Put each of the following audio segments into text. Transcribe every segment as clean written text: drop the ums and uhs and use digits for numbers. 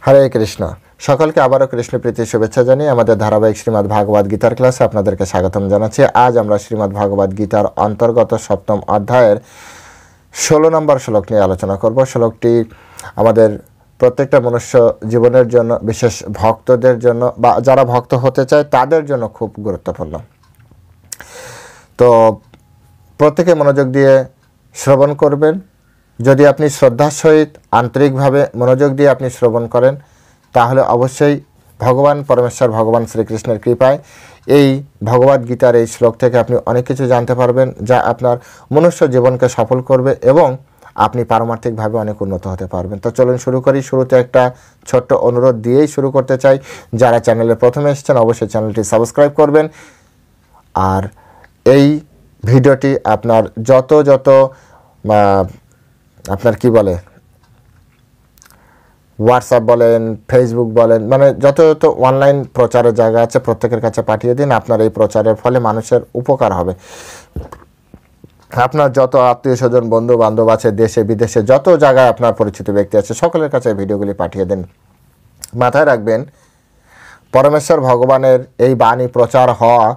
হরে কৃষ্ণ। সকলকে আবারও কৃষ্ণ প্রীতি শুভেচ্ছা জানিয়ে আমাদের ধারাবাহিক শ্রীমদ্ ভাগবত গীতার ক্লাসে আপনাদেরকে স্বাগতম জানাচ্ছি। আজ আমরা শ্রীমদ্ ভাগবত গীতার অন্তর্গত সপ্তম অধ্যায়ের 16 নম্বর শ্লোক নিয়ে আলোচনা করব। শ্লোকটি আমাদের প্রত্যেকটা মনুষ্য জীবনের জন্য, বিশেষ ভক্তদের জন্য বা যারা ভক্ত হতে চায় তাদের জন্য খুব গুরুত্বপূর্ণ। তো প্রত্যেকে মনোযোগ দিয়ে শ্রবণ করবেন। যদি আপনি শ্রদ্ধার সহিত আন্তরিকভাবে মনোযোগ দিয়ে আপনি শ্রবণ করেন, তাহলে অবশ্যই ভগবান পরমেশ্বর ভগবান শ্রীকৃষ্ণের কৃপায় এই ভগবদ গীতার এই শ্লোক থেকে আপনি অনেক কিছু জানতে পারবেন, যা আপনার মনুষ্য জীবনকে সফল করবে এবং আপনি পারমার্থিকভাবে অনেক উন্নত হতে পারবেন। তো চলুন শুরু করি। শুরুতে একটা ছোট্ট অনুরোধ দিয়েই শুরু করতে চাই। যারা চ্যানেলে প্রথমে এসেছেন অবশ্যই চ্যানেলটি সাবস্ক্রাইব করবেন। আর এই ভিডিওটি আপনার যত আপনার কি বলে হোয়াটসঅ্যাপ বলেন, ফেসবুক বলেন, মানে যত অনলাইন প্রচারের জায়গা আছে প্রত্যেকের কাছে পাঠিয়ে দিন। আপনার এই প্রচারের ফলে মানুষের উপকার হবে। আপনার যত আত্মীয় স্বজন, বন্ধু বান্ধব আছে দেশে বিদেশে, যত জায়গায় আপনার পরিচিত ব্যক্তি আছে, সকলের কাছে ভিডিওগুলি পাঠিয়ে দেন। মাথায় রাখবেন, পরমেশ্বর ভগবানের এই বাণী প্রচার হওয়া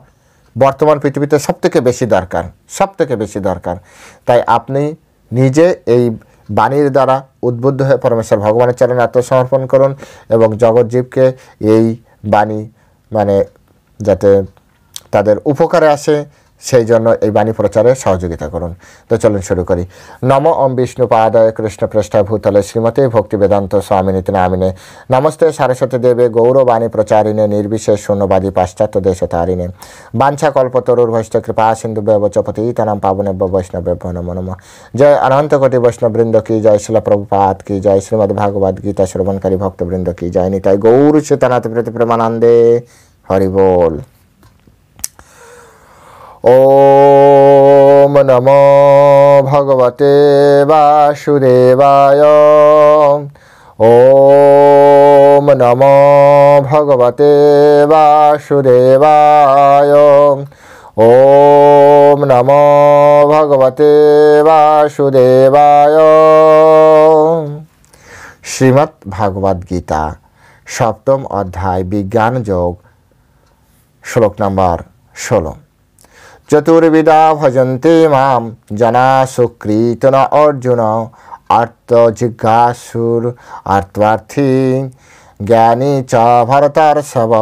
বর্তমান পৃথিবীতে সবথেকে বেশি দরকার। তাই আপনি নিজে এই বাণীর দ্বারা উদ্বুদ্ধ হয়ে পরমেশ্বর ভগবানের চরণে আত্মসমর্পণ করুন এবং জগৎজীবকে এই বাণী যাতে তাদের উপকারে আসে সেই জন্য এই বাণী প্রচারে সহযোগিতা করুন। তো চলুন শুরু করি। নম ওম বিষ্ণু পাদায় কৃষ্ণ পৃষ্ঠা ভূতলে শ্রীমতে ভক্তি বেদান্ত স্বামিনীতি নামিনে নমস্তে সারস্বতী দেবে গৌরবাণী প্রচারিণে নির্বিশেষ শূন্যবাদী পাশ্চাত্য দেশ তারিণে বাঞ্ছা কল্পতরুর ভৈষ্ঠ কৃপা সিন্ধু ব্যবচপতি তানাম পাবনেভ্য বৈষ্ণবেভ্য নমো নমঃ। জয় অনন্ত কোটি বৈষ্ণববৃন্দ কি জয়, শিল প্রভুপাদ কি জয়, শ্রীমদ্ ভাগবত গীতা শ্রবণকারী ভক্তবৃন্দ কি জয়, নিতাই গৌর চিতানাথ প্রীতি প্রেমানন্দে হরি বল। ওম নমো ভগবতে বাসুদেবায়। ওম নমো ভগবতে বাসুদেবায়। ওম নমো ভগবতে বাসুদেবায়। শ্রীমদ্ ভাগবত গীতা সপ্তম অধ্যায় বিজ্ঞান যোগ, শ্লোক নম্বর 16। চতুর্বিধা ভজন্তে মাম জনা সুকৃতন অর্জুন আর্ত জিজ্ঞাসুর আর্তার্থী জ্ঞানী চ ভরতর্ষভ।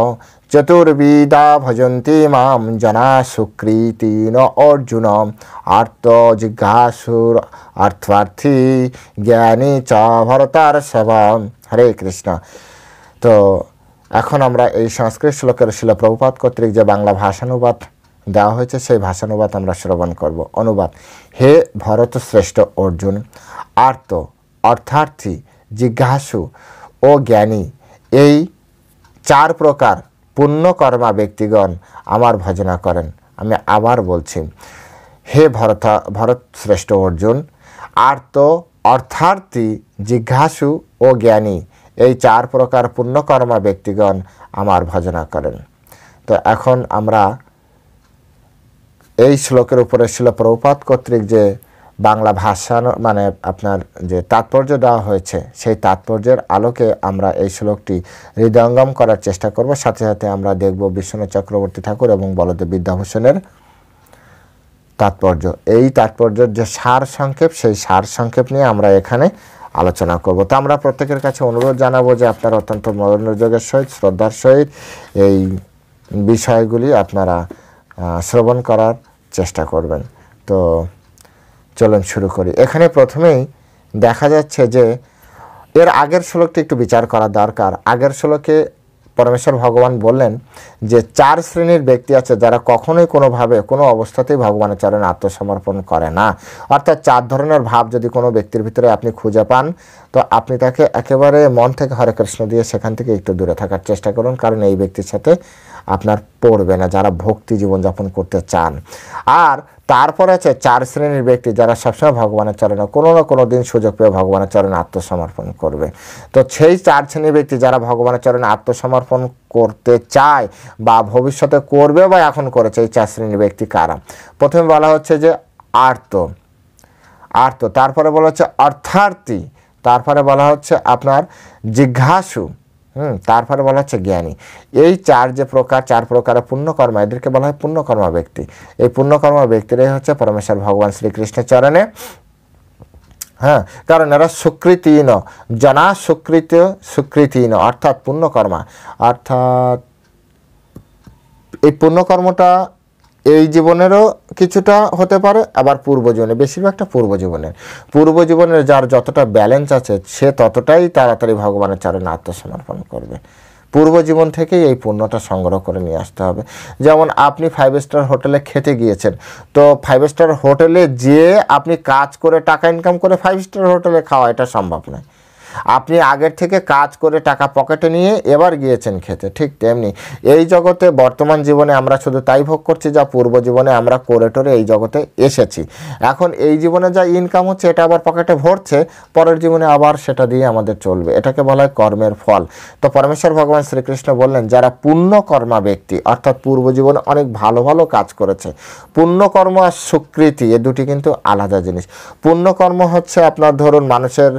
চতুর্বিধা ভজন্তে মাম জনা সুকৃতিন অর্জুন আর্ত জিজ্ঞাসুর আর্তার্থী জ্ঞানী চ ভরতর্ষভ। হরে কৃষ্ণ। তো এখন আমরা এই সংস্কৃত শ্লোকের শিল প্রভুপাদ কর্তৃক যে বাংলা ভাষানুবাদ দেওয়া হয়েছে সেই ভাষানুবাদ আমরা শ্রবণ করব। অনুবাদ: হে ভরত শ্রেষ্ঠ অর্জুন, আর্ত অর্থার্থী, জিজ্ঞাসু ও জ্ঞানী এই 4 প্রকার পুণ্যকর্মা ব্যক্তিগণ আমার ভজনা করেন। আমি আবার বলছি, হে ভরত শ্রেষ্ঠ অর্জুন, আর্ত অর্থার্থী, জিজ্ঞাসু ও জ্ঞানী এই 4 প্রকার পুণ্যকর্মা ব্যক্তিগণ আমার ভজনা করেন। তো এখন আমরা এই শ্লোকের উপরে শিল প্রভুপাদ কর্তৃক যে বাংলা ভাষা আপনার যে তাৎপর্য দেওয়া হয়েছে সেই তাৎপর্যের আলোকে আমরা এই শ্লোকটি হৃদয়ঙ্গম করার চেষ্টা করব। সাথে সাথে আমরা দেখব বিশ্বনাথ চক্রবর্তী ঠাকুর এবং বলদেব বিদ্যাভূষণের তাৎপর্য। এই তাৎপর্যের যে সার সংক্ষেপ, সেই সার সংক্ষেপ নিয়ে আমরা এখানে আলোচনা করব। তো আমরা প্রত্যেকের কাছে অনুরোধ জানাবো যে আপনারা অত্যন্ত মনোযোগের সহিত, শ্রদ্ধার সহিত এই বিষয়গুলি আপনারা শ্রবণ করার চেষ্টা করবেন। তো চলুন শুরু করি। এখানে প্রথমেই দেখা যাচ্ছে যে এর আগের শ্লোকটি একটু বিচার করা দরকার। আগের শ্লোকে পরমেশ্বর ভগবান বললেন যে 4 শ্রেণীর ব্যক্তি আছে যারা কখনোই কোনোভাবে কোনো অবস্থাতেই ভগবানের চরণে আত্মসমর্পণ করে না। অর্থাৎ 4 ধরনের ভাব যদি কোনো ব্যক্তির ভিতরে আপনি খুঁজে পান, তো আপনি তাকে একেবারে মন থেকে হরে কৃষ্ণ দিয়ে সেখান থেকে একটু দূরে থাকার চেষ্টা করুন, কারণ এই ব্যক্তির সাথে আপনার পড়বে না যারা ভক্তি জীবনযাপন করতে চান। আর তারপরে আছে 4 শ্রেণীর ব্যক্তি যারা সবসময় ভগবানের চরণে কোনো না কোনো দিন সুযোগ পেয়ে ভগবানের চরণে আত্মসমর্পণ করবে। তো সেই 4 শ্রেণীর ব্যক্তি যারা ভগবানের চরণে আত্মসমর্পণ করতে চায় বা ভবিষ্যতে করবে বা এখন করেছে, এই 4 শ্রেণীর ব্যক্তি কারা? প্রথমে বলা হচ্ছে যে আর্ত, তারপরে বলা হচ্ছে অর্থার্থী, তারপরে বলা হচ্ছে আপনার জিজ্ঞাসু, তারপরে বলা হচ্ছে জ্ঞানী। এই চার প্রকারের পুণ্যকর্মা, এদেরকে বলা হয় পুণ্যকর্মা ব্যক্তি। এই পুণ্যকর্মা ব্যক্তিরাই হচ্ছে পরমেশ্বর ভগবান শ্রীকৃষ্ণের চরণে, হ্যাঁ, কারণ এরা সুকৃতিহীন, জনা সুকৃতিহীন, অর্থাৎ পুণ্যকর্মা, অর্থাৎ এই পুণ্যকর্মটা এই জীবনেরও কিছুটা হতে পারে, আবার পূর্বজীবনে, বেশিরভাগটা পূর্বজীবনের যার যতটা ব্যালেন্স আছে সে ততটাই তাড়াতাড়ি ভগবানের চরণে আত্মসমর্পণ করবে। পূর্বজীবন থেকেই এই পুণ্যটা সংগ্রহ করে নিয়ে আসতে হবে। যেমন আপনি 5 স্টার হোটেলে খেতে গিয়েছেন, তো 5 স্টার হোটেলে যেয়ে আপনি কাজ করে টাকা ইনকাম করে 5 স্টার হোটেলে খাওয়া এটা সম্ভব নয়। আপনি আগের থেকে কাজ করে টাকা পকেটে নিয়ে এবার গিয়েছেন খেতে। ঠিক তেমনি এই জগতে বর্তমান জীবনে আমরা শুধু তাই ভোগ করছি যা পূর্ব জীবনে আমরা করে টোরে এই জগতে এসেছি। এখন এই জীবনে যা ইনকাম হচ্ছে এটা আবার পকেটে ভরছে, পরের জীবনে আবার সেটা দিয়ে আমাদের চলবে। এটাকে বলা হয় কর্মের ফল। তো পরমেশ্বর ভগবান শ্রীকৃষ্ণ বললেন, যারা পুণ্যকর্মা ব্যক্তি, অর্থাৎ পূর্ব জীবনে অনেক ভালো ভালো কাজ করেছে। পুণ্যকর্ম আর স্বীকৃতি এ দুটি কিন্তু আলাদা জিনিস। পুণ্যকর্ম হচ্ছে আপনার ধরুন মানুষের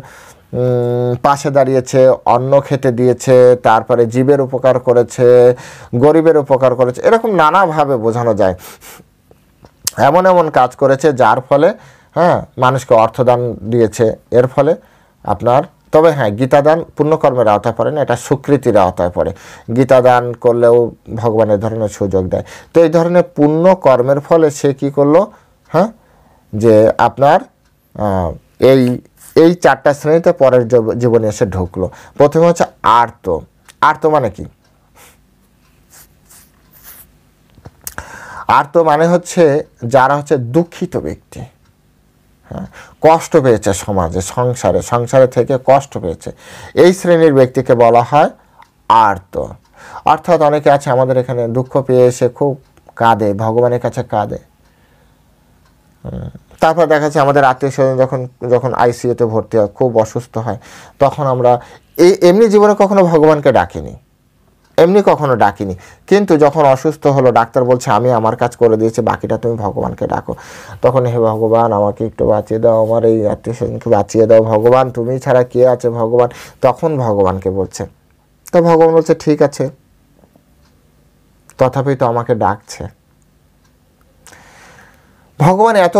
পাশে দাঁড়িয়েছে, অন্ন খেতে দিয়েছে, তারপরে জীবের উপকার করেছে, গরিবের উপকার করেছে, এরকম নানাভাবে বোঝানো যায়। এমন এমন কাজ করেছে যার ফলে মানুষকে অর্থদান দিয়েছে, এর ফলে আপনার, তবে গীতাদান পুণ্যকর্মের আওতায় পড়ে না, এটা স্বীকৃতির আওতায় পড়ে। গীতাদান করলেও ভগবান এ ধরনের সুযোগ দেয়। তো এই ধরনের পুণ্য কর্মের ফলে সে কি করলো, যে আপনার এই 4টা শ্রেণীতে পরের জীবনে এসে ঢুকলো। প্রথমে হচ্ছে আর্ত। আর্ত মানে কি? আর্ত মানে হচ্ছে যারা হচ্ছে দুঃখিত ব্যক্তি, কষ্ট পেয়েছে সমাজে, সংসারে থেকে কষ্ট পেয়েছে, এই শ্রেণীর ব্যক্তিকে বলা হয় আর্ত। অর্থাৎ অনেকে আছে আমাদের এখানে দুঃখ পেয়ে এসে খুব কাঁদে, ভগবানের কাছে কাঁদে। তারপর দেখা যাচ্ছে আমাদের আত্মীয় স্বজন যখন আইসিইউতে ভর্তি হয়, খুব অসুস্থ হয়, তখন আমরা এমনি জীবনে কখনো ভগবানকে ডাকিনি, কিন্তু যখন অসুস্থ হলো ডাক্তার বলছে আমি আমার কাজ করে দিয়েছি, বাকিটা তুমি ভগবানকে ডাকো। তখন হে ভগবান আমাকে একটু বাঁচিয়ে দাও, আমার এই আত্মীয় স্বজনকে বাঁচিয়ে দাও ভগবান, তুমি ছাড়া কে আছে ভগবান। তখন ভগবানকে বলছে, তো ভগবান বলছে ঠিক আছে, তথাপি তো আমাকে ডাকছে। ভগবান এত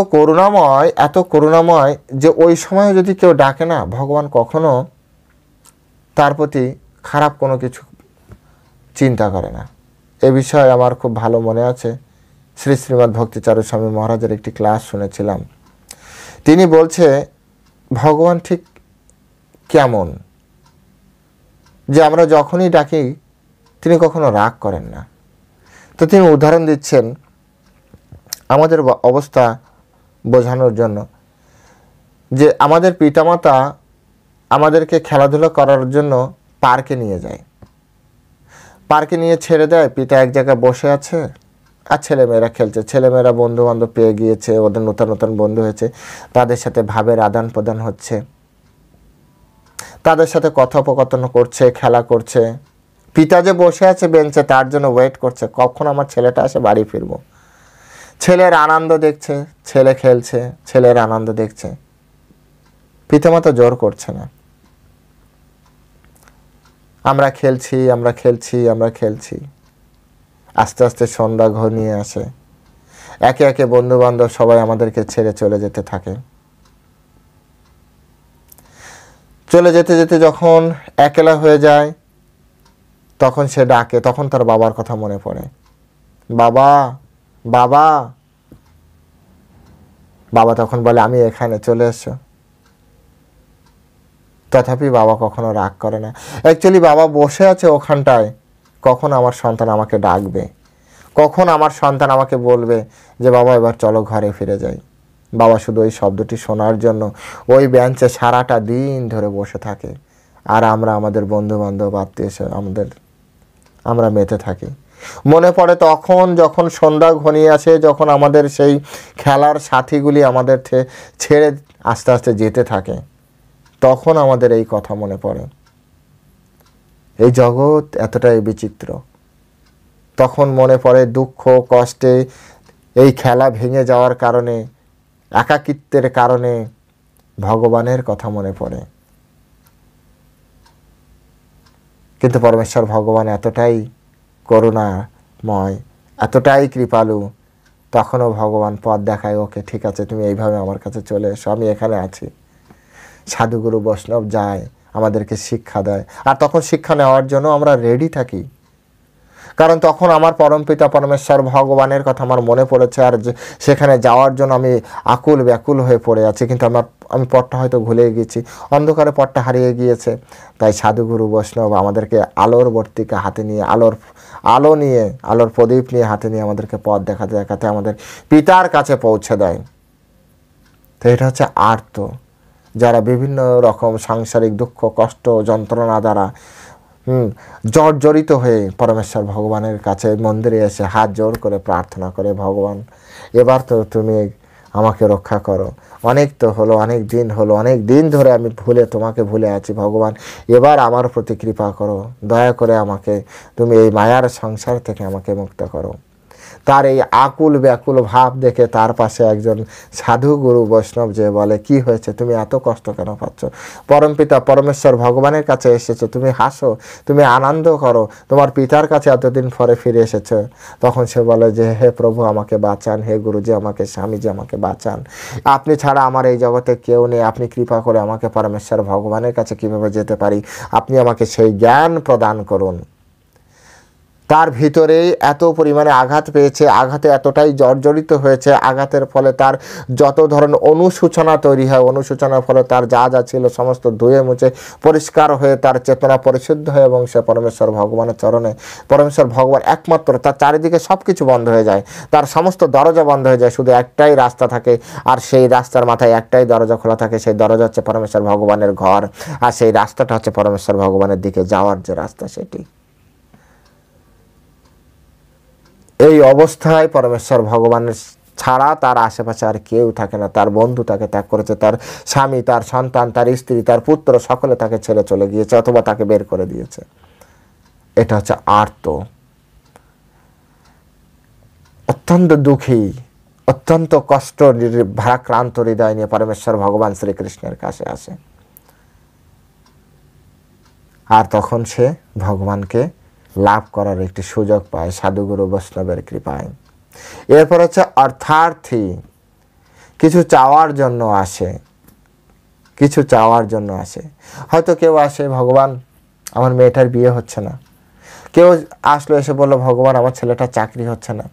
করুণাময় যে ওই সময় যদি কেউ ডাকে না, ভগবান কখনো তার প্রতি খারাপ কোনো কিছু চিন্তা করে না। এ বিষয়ে আমার খুব ভালো মনে আছে, শ্রীমদ্ ভক্তিচারু স্বামী মহারাজের একটি ক্লাস শুনেছিলাম। তিনি বলছে ভগবান ঠিক কেমন, যে আমরা যখনই ডাকি তিনি কখনো রাগ করেন না। তো তিনি উদাহরণ দিচ্ছেন আমাদের অবস্থা বোঝানোর জন্য, যে আমাদের পিতামাতা আমাদেরকে খেলাধুলা করার জন্য পার্কে নিয়ে যায়, পার্কে নিয়ে ছেড়ে দেয়, পিতা এক জায়গায় বসে আছে আর ছেলেমেয়েরা খেলছে। ছেলেমেয়েরা বন্ধু বান্ধব পেয়ে গিয়েছে, ওদের নতুন নতুন বন্ধু হয়েছে, তাদের সাথে ভাবের আদান প্রদান হচ্ছে, তাদের সাথে কথোপকথন করছে, খেলা করছে। পিতা যে বসে আছে বেঞ্চে তার জন্য ওয়েট করছে, কখন আমার ছেলেটা আসে বাড়ি ফিরবো। ছেলের আনন্দ দেখছে, ছেলে খেলছে, ছেলের আনন্দ দেখছে, পিতামাতা জোর করছে না। আমরা খেলছি, আস্তে আস্তে সন্ধ্যা ঘনিয়ে আসে, একে একে বন্ধু বান্ধব সবাই আমাদেরকে ছেড়ে চলে যেতে থাকে। চলে যেতে যেতে যখন একলা হয়ে যায়, তখন সে ডাকে, তখন তার বাবার কথা মনে পড়ে, বাবা বাবা। বাবা তখন বলে আমি এখানে, চলে এসো। তথাপি বাবা কখনো রাগ করে না। অ্যাকচুয়ালি বাবা বসে আছে ওখানটায়, কখন আমার সন্তান আমাকে ডাকবে, কখন আমার সন্তান আমাকে বলবে যে বাবা এবার চলো ঘরে ফিরে যাই। বাবা শুধু ওই শব্দটি শোনার জন্য ওই বেঞ্চে সারাটা দিন ধরে বসে থাকে, আর আমরা আমাদের বন্ধু বান্ধব আত্মীয় আমরা মেতে থাকি। মনে পড়ে তখন যখন সন্ধ্যা ঘনিয়ে আসে, যখন আমাদের সেই খেলার সাথীগুলি আমাদের ছেড়ে আস্তে আস্তে যেতে থাকে, তখন আমাদের এই কথা মনে পড়ে, এই জগৎ এতটাই বিচিত্র। তখন মনে পড়ে দুঃখ কষ্টে, এই খেলা ভেঙে যাওয়ার কারণে, একাকিত্বের কারণে ভগবানের কথা মনে পড়ে। কিন্তু পরমেশ্বর ভগবান এতটাই করুণাময়, এতটাই কৃপালু, তখনও ভগবান পথ দেখায়, ওকে ঠিক আছে তুমি এইভাবে আমার কাছে চলে এসো, আমি এখানে আছি। সাধুগুরু বৈষ্ণব যায়, আমাদেরকে শিক্ষা দেয়, আর তখন শিক্ষা নেওয়ার জন্য আমরা রেডি থাকি। কারণ তখন আমার পরমপিতা পরমেশ্বর ভগবানের কথা আমার মনে পড়েছে, আর সেখানে যাওয়ার জন্য আমি আকুল ব্যাকুল হয়ে পড়ে আছি, কিন্তু আমি পথটা হয়তো ভুলে গেছি, অন্ধকারে পথটা হারিয়ে গিয়েছে। তাই সাধুগুরু বৈষ্ণব আমাদেরকে আলোর বর্তিকা হাতে নিয়ে, আলোর প্রদীপ নিয়ে হাতে নিয়ে আমাদেরকে পথ দেখাতে দেখাতে আমাদের পিতার কাছে পৌঁছে দেয়। তো এটা হচ্ছে আর্ত, যারা বিভিন্ন রকম সাংসারিক দুঃখ কষ্ট যন্ত্রণা দ্বারা জর্জরিত হয়ে পরমেশ্বর ভগবানের কাছে মন্দিরে এসে হাত জোর করে প্রার্থনা করে, ভগবান এবার তো তুমি আমাকে রক্ষা করো, অনেক তো হলো, অনেক দিন হলো, অনেক দিন ধরে আমি তোমাকে ভুলে আছি, ভগবান এবার আমার প্রতি কৃপা করো, দয়া করে আমাকে তুমি এই মায়ার সংসার থেকে আমাকে মুক্ত করো। তার এই আকুল ব্যাকুল ভাব দেখে তার পাশে একজন সাধু গুরু বৈষ্ণব যে বলে, কি হয়েছে, তুমি এত কষ্ট কেন পাচ্ছ? পরমপিতা পরমেশ্বর ভগবানের কাছে এসেছো, তুমি হাসো, তুমি আনন্দ করো, তোমার পিতার কাছে এতদিন পরে ফিরে এসেছো। তখন সে বলে যে, হে প্রভু আমাকে বাঁচান, হে গুরুজি আমাকে, স্বামীজি আমাকে বাঁচান, আপনি ছাড়া আমার এই জগতে কেউ নেই, আপনি কৃপা করে আমাকে পরমেশ্বর ভগবানের কাছে কিভাবে যেতে পারি, আপনি আমাকে সেই জ্ঞান প্রদান করুন। তার ভিতরেই এত পরিমাণে আঘাত পেয়েছে, আঘাতে এতটাই জর্জরিত হয়েছে, আঘাতের ফলে তার যত ধরনের অনুশোচনা তৈরি হয়, অনুশোচনার ফলে তার যা যা ছিল সমস্ত ধুয়ে মুছে পরিষ্কার হয়ে তার চেতনা পরিশুদ্ধ হয়, এবং সে পরমেশ্বর ভগবানের চরণে, পরমেশ্বর ভগবান একমাত্র, তার চারিদিকে সব কিছু বন্ধ হয়ে যায়, তার সমস্ত দরজা বন্ধ হয়ে যায়, শুধু একটাই রাস্তা থাকে, আর সেই রাস্তার মাথায় একটাই দরজা খোলা থাকে, সেই দরজা হচ্ছে পরমেশ্বর ভগবানের ঘর, আর সেই রাস্তাটা হচ্ছে পরমেশ্বর ভগবানের দিকে যাওয়ার যে রাস্তা সেটি। এই অবস্থায় পরমেশ্বর ভগবানের ছাড়া তার আশেপাশে আর কেউ থাকে না, তার বন্ধু তাকে ত্যাগ করেছে, তার স্বামী, তার সন্তান, তার স্ত্রী, তার পুত্র সকলে তাকে ছেড়ে চলে গিয়েছে অথবা তাকে বের করে দিয়েছে। এটা হচ্ছে আর্ত, অত্যন্ত দুঃখী, অত্যন্ত কষ্ট ভারাক্রান্ত হৃদয় নিয়ে পরমেশ্বর ভগবান শ্রীকৃষ্ণের কাছে আসে, আর তখন সে ভগবানকে লাভ করার একটি সুযোগ পায় সাধুগুরু বৈষ্ণবের কৃপায়। এরপর হচ্ছে অর্থার্থী, কিছু চাওয়ার জন্য আসে, কিছু চাওয়ার জন্য আসে। হয়তো কেউ আসে, ভগবান আমার মেয়েটার বিয়ে হচ্ছে না, কেউ আসলো এসে বললো ভগবান আমার ছেলেটার চাকরি হচ্ছে না,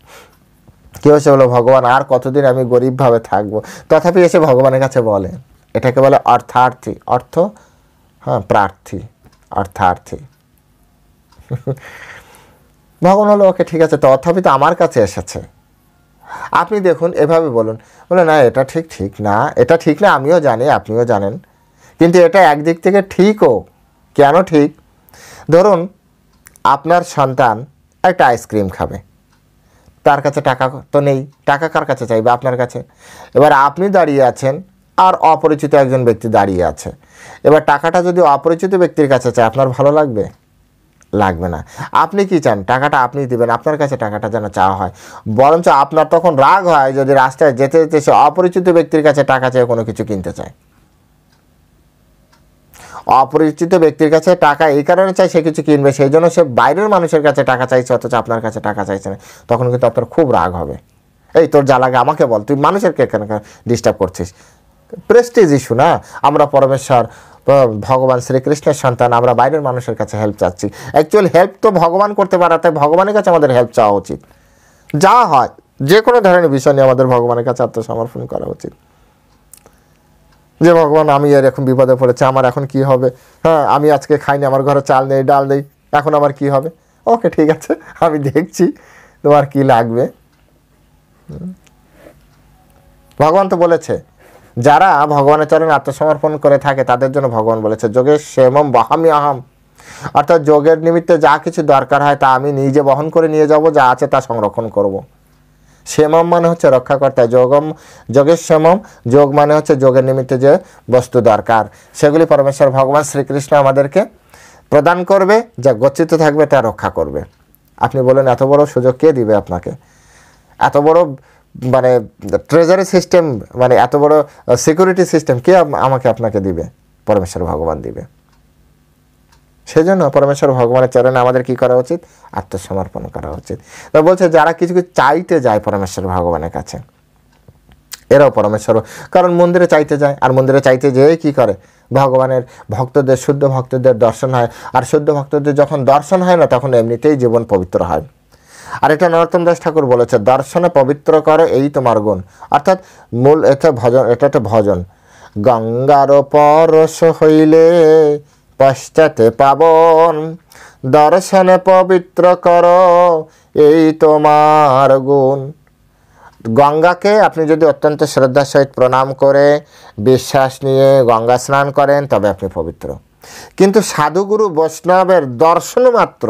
কেউ এসে বললো ভগবান আর কতদিন আমি গরিবভাবে থাকবো, তথাপি এসে ভগবানের কাছে বলে, এটাকে বলে অর্থার্থী, অর্থ প্রার্থী, অর্থার্থী। ভগবান হলো ওকে ঠিক আছে, তথাপি তো আমার কাছে এসেছে, আপনি দেখুন এভাবে বলুন, বলে না এটা ঠিক না, এটা ঠিক না, আমিও জানি আপনিও জানেন, কিন্তু এটা একদিক থেকে ঠিকও। কেন ঠিক? ধরুন আপনার সন্তান একটা আইসক্রিম খাবে, তার কাছে টাকা তো নেই, টাকা কার কাছে চাইবে? আপনার কাছে। এবার আপনি দাঁড়িয়ে আছেন আর অপরিচিত একজন ব্যক্তি দাঁড়িয়ে আছে, এবার টাকাটা যদি অপরিচিত ব্যক্তির কাছে চায় আপনার ভালো লাগবে? লাগবে না। আপনি কি চান? টাকাটা আপনি দিবেন, আপনার কাছে টাকাটা যেন চাওয়া হয়, বরঞ্চ আপনার তখন রাগ হয় যদি রাস্তায় যেতে যেতে সে অপরিচিত ব্যক্তির কাছে টাকা চেয়ে কোনো কিছু কিনতে চায়। অপরিচিত ব্যক্তির কাছে টাকা এই কারণে চাই সে কিছু কিনবে, সেই জন্য সে বাইরের মানুষের কাছে টাকা চাইছে, অথচ আপনার কাছে টাকা চাইছে না, তখন কিন্তু আপনার খুব রাগ হবে, এই তোর যা লাগে আমাকে বল, তুই মানুষেরকে কেন ডিস্টার্ব করছিস? প্রেস্টিজ ইস্যু না? আমরা পরমেশ্বর ভগবান শ্রীকৃষ্ণের সন্তান, আমরা বাইরের মানুষের কাছে হেল্প চাচ্ছি, অ্যাকচুয়ালি হেল্প তো ভগবান করতে পারে, তাই ভগবানের কাছে আমাদের হেল্প চাওয়া উচিত। যা হয় যে কোনো ধরনের বিষয় নিয়ে আমাদের ভগবানের কাছে আত্মসমর্পণ করা উচিত, যে ভগবান আমি এরকম বিপদে পড়েছি, আমার এখন কি হবে, আমি আজকে খাইনি, আমার ঘরে চাল নেই ডাল নেই, এখন আমার কি হবে? ওকে ঠিক আছে, আমি দেখছি তোমার কি লাগবে। ভগবান তো বলেছে যারা ভগবানের চরণে আত্মসমর্পণ করে থাকে তাদের জন্য ভগবান বলেছে যোগের সেমম বহামি আহাম, অর্থাৎ যোগের নিমিত্তে যা কিছু দরকার হয় তা আমি নিজে বহন করে নিয়ে যাব, যা আছে তা সংরক্ষণ করব। সেমম মানে হচ্ছে রক্ষাকর্তা, যোগের সেমম, যোগ মানে হচ্ছে যোগের নিমিত্তে যে বস্তু দরকার সেগুলি পরমেশ্বর ভগবান শ্রীকৃষ্ণ আমাদেরকে প্রদান করবে, যা গচ্ছিত থাকবে তা রক্ষা করবে। আপনি বলেন এত বড় সুযোগ কে দিবে আপনাকে? এত বড় মানে ট্রেজারি সিস্টেম, মানে এত বড় সিকিউরিটি সিস্টেম কে আমাকে আপনাকে দিবে? পরমেশ্বর ভগবান দিবে। সেজন্য পরমেশ্বর ভগবানের চরণে আমাদের কি করা উচিত? আত্মসমর্পণ করা উচিত। তো বলছে যারা কিছু কিছু চাইতে যায় পরমেশ্বর ভগবানের কাছে, এরাও পরমেশ্বর, কারণ মন্দিরে চাইতে যায়, আর মন্দিরে চাইতে যেয়ে কি করে? ভগবানের ভক্তদের, শুদ্ধ ভক্তদের দর্শন হয়, আর শুদ্ধ ভক্তদের যখন দর্শন হয় না তখন এমনিতেই জীবন পবিত্র হয়। আর এটা নরোত্তম দাস ঠাকুর বলেছে, দর্শনে পবিত্র করো এই তোমার গুণ, অর্থাৎ মূল এটা ভজন, এটা একটা ভজন। গঙ্গার পরশ হইলে পশ্চাতে পাবন, দর্শনে পবিত্র করো এই তোমার গুণ। গঙ্গাকে আপনি যদি অত্যন্ত শ্রদ্ধার সহিত প্রণাম করে বিশ্বাস নিয়ে গঙ্গা স্নান করেন তবে আপনি পবিত্র। কিন্তু সাধুগুরু বৈষ্ণবের দর্শন মাত্র,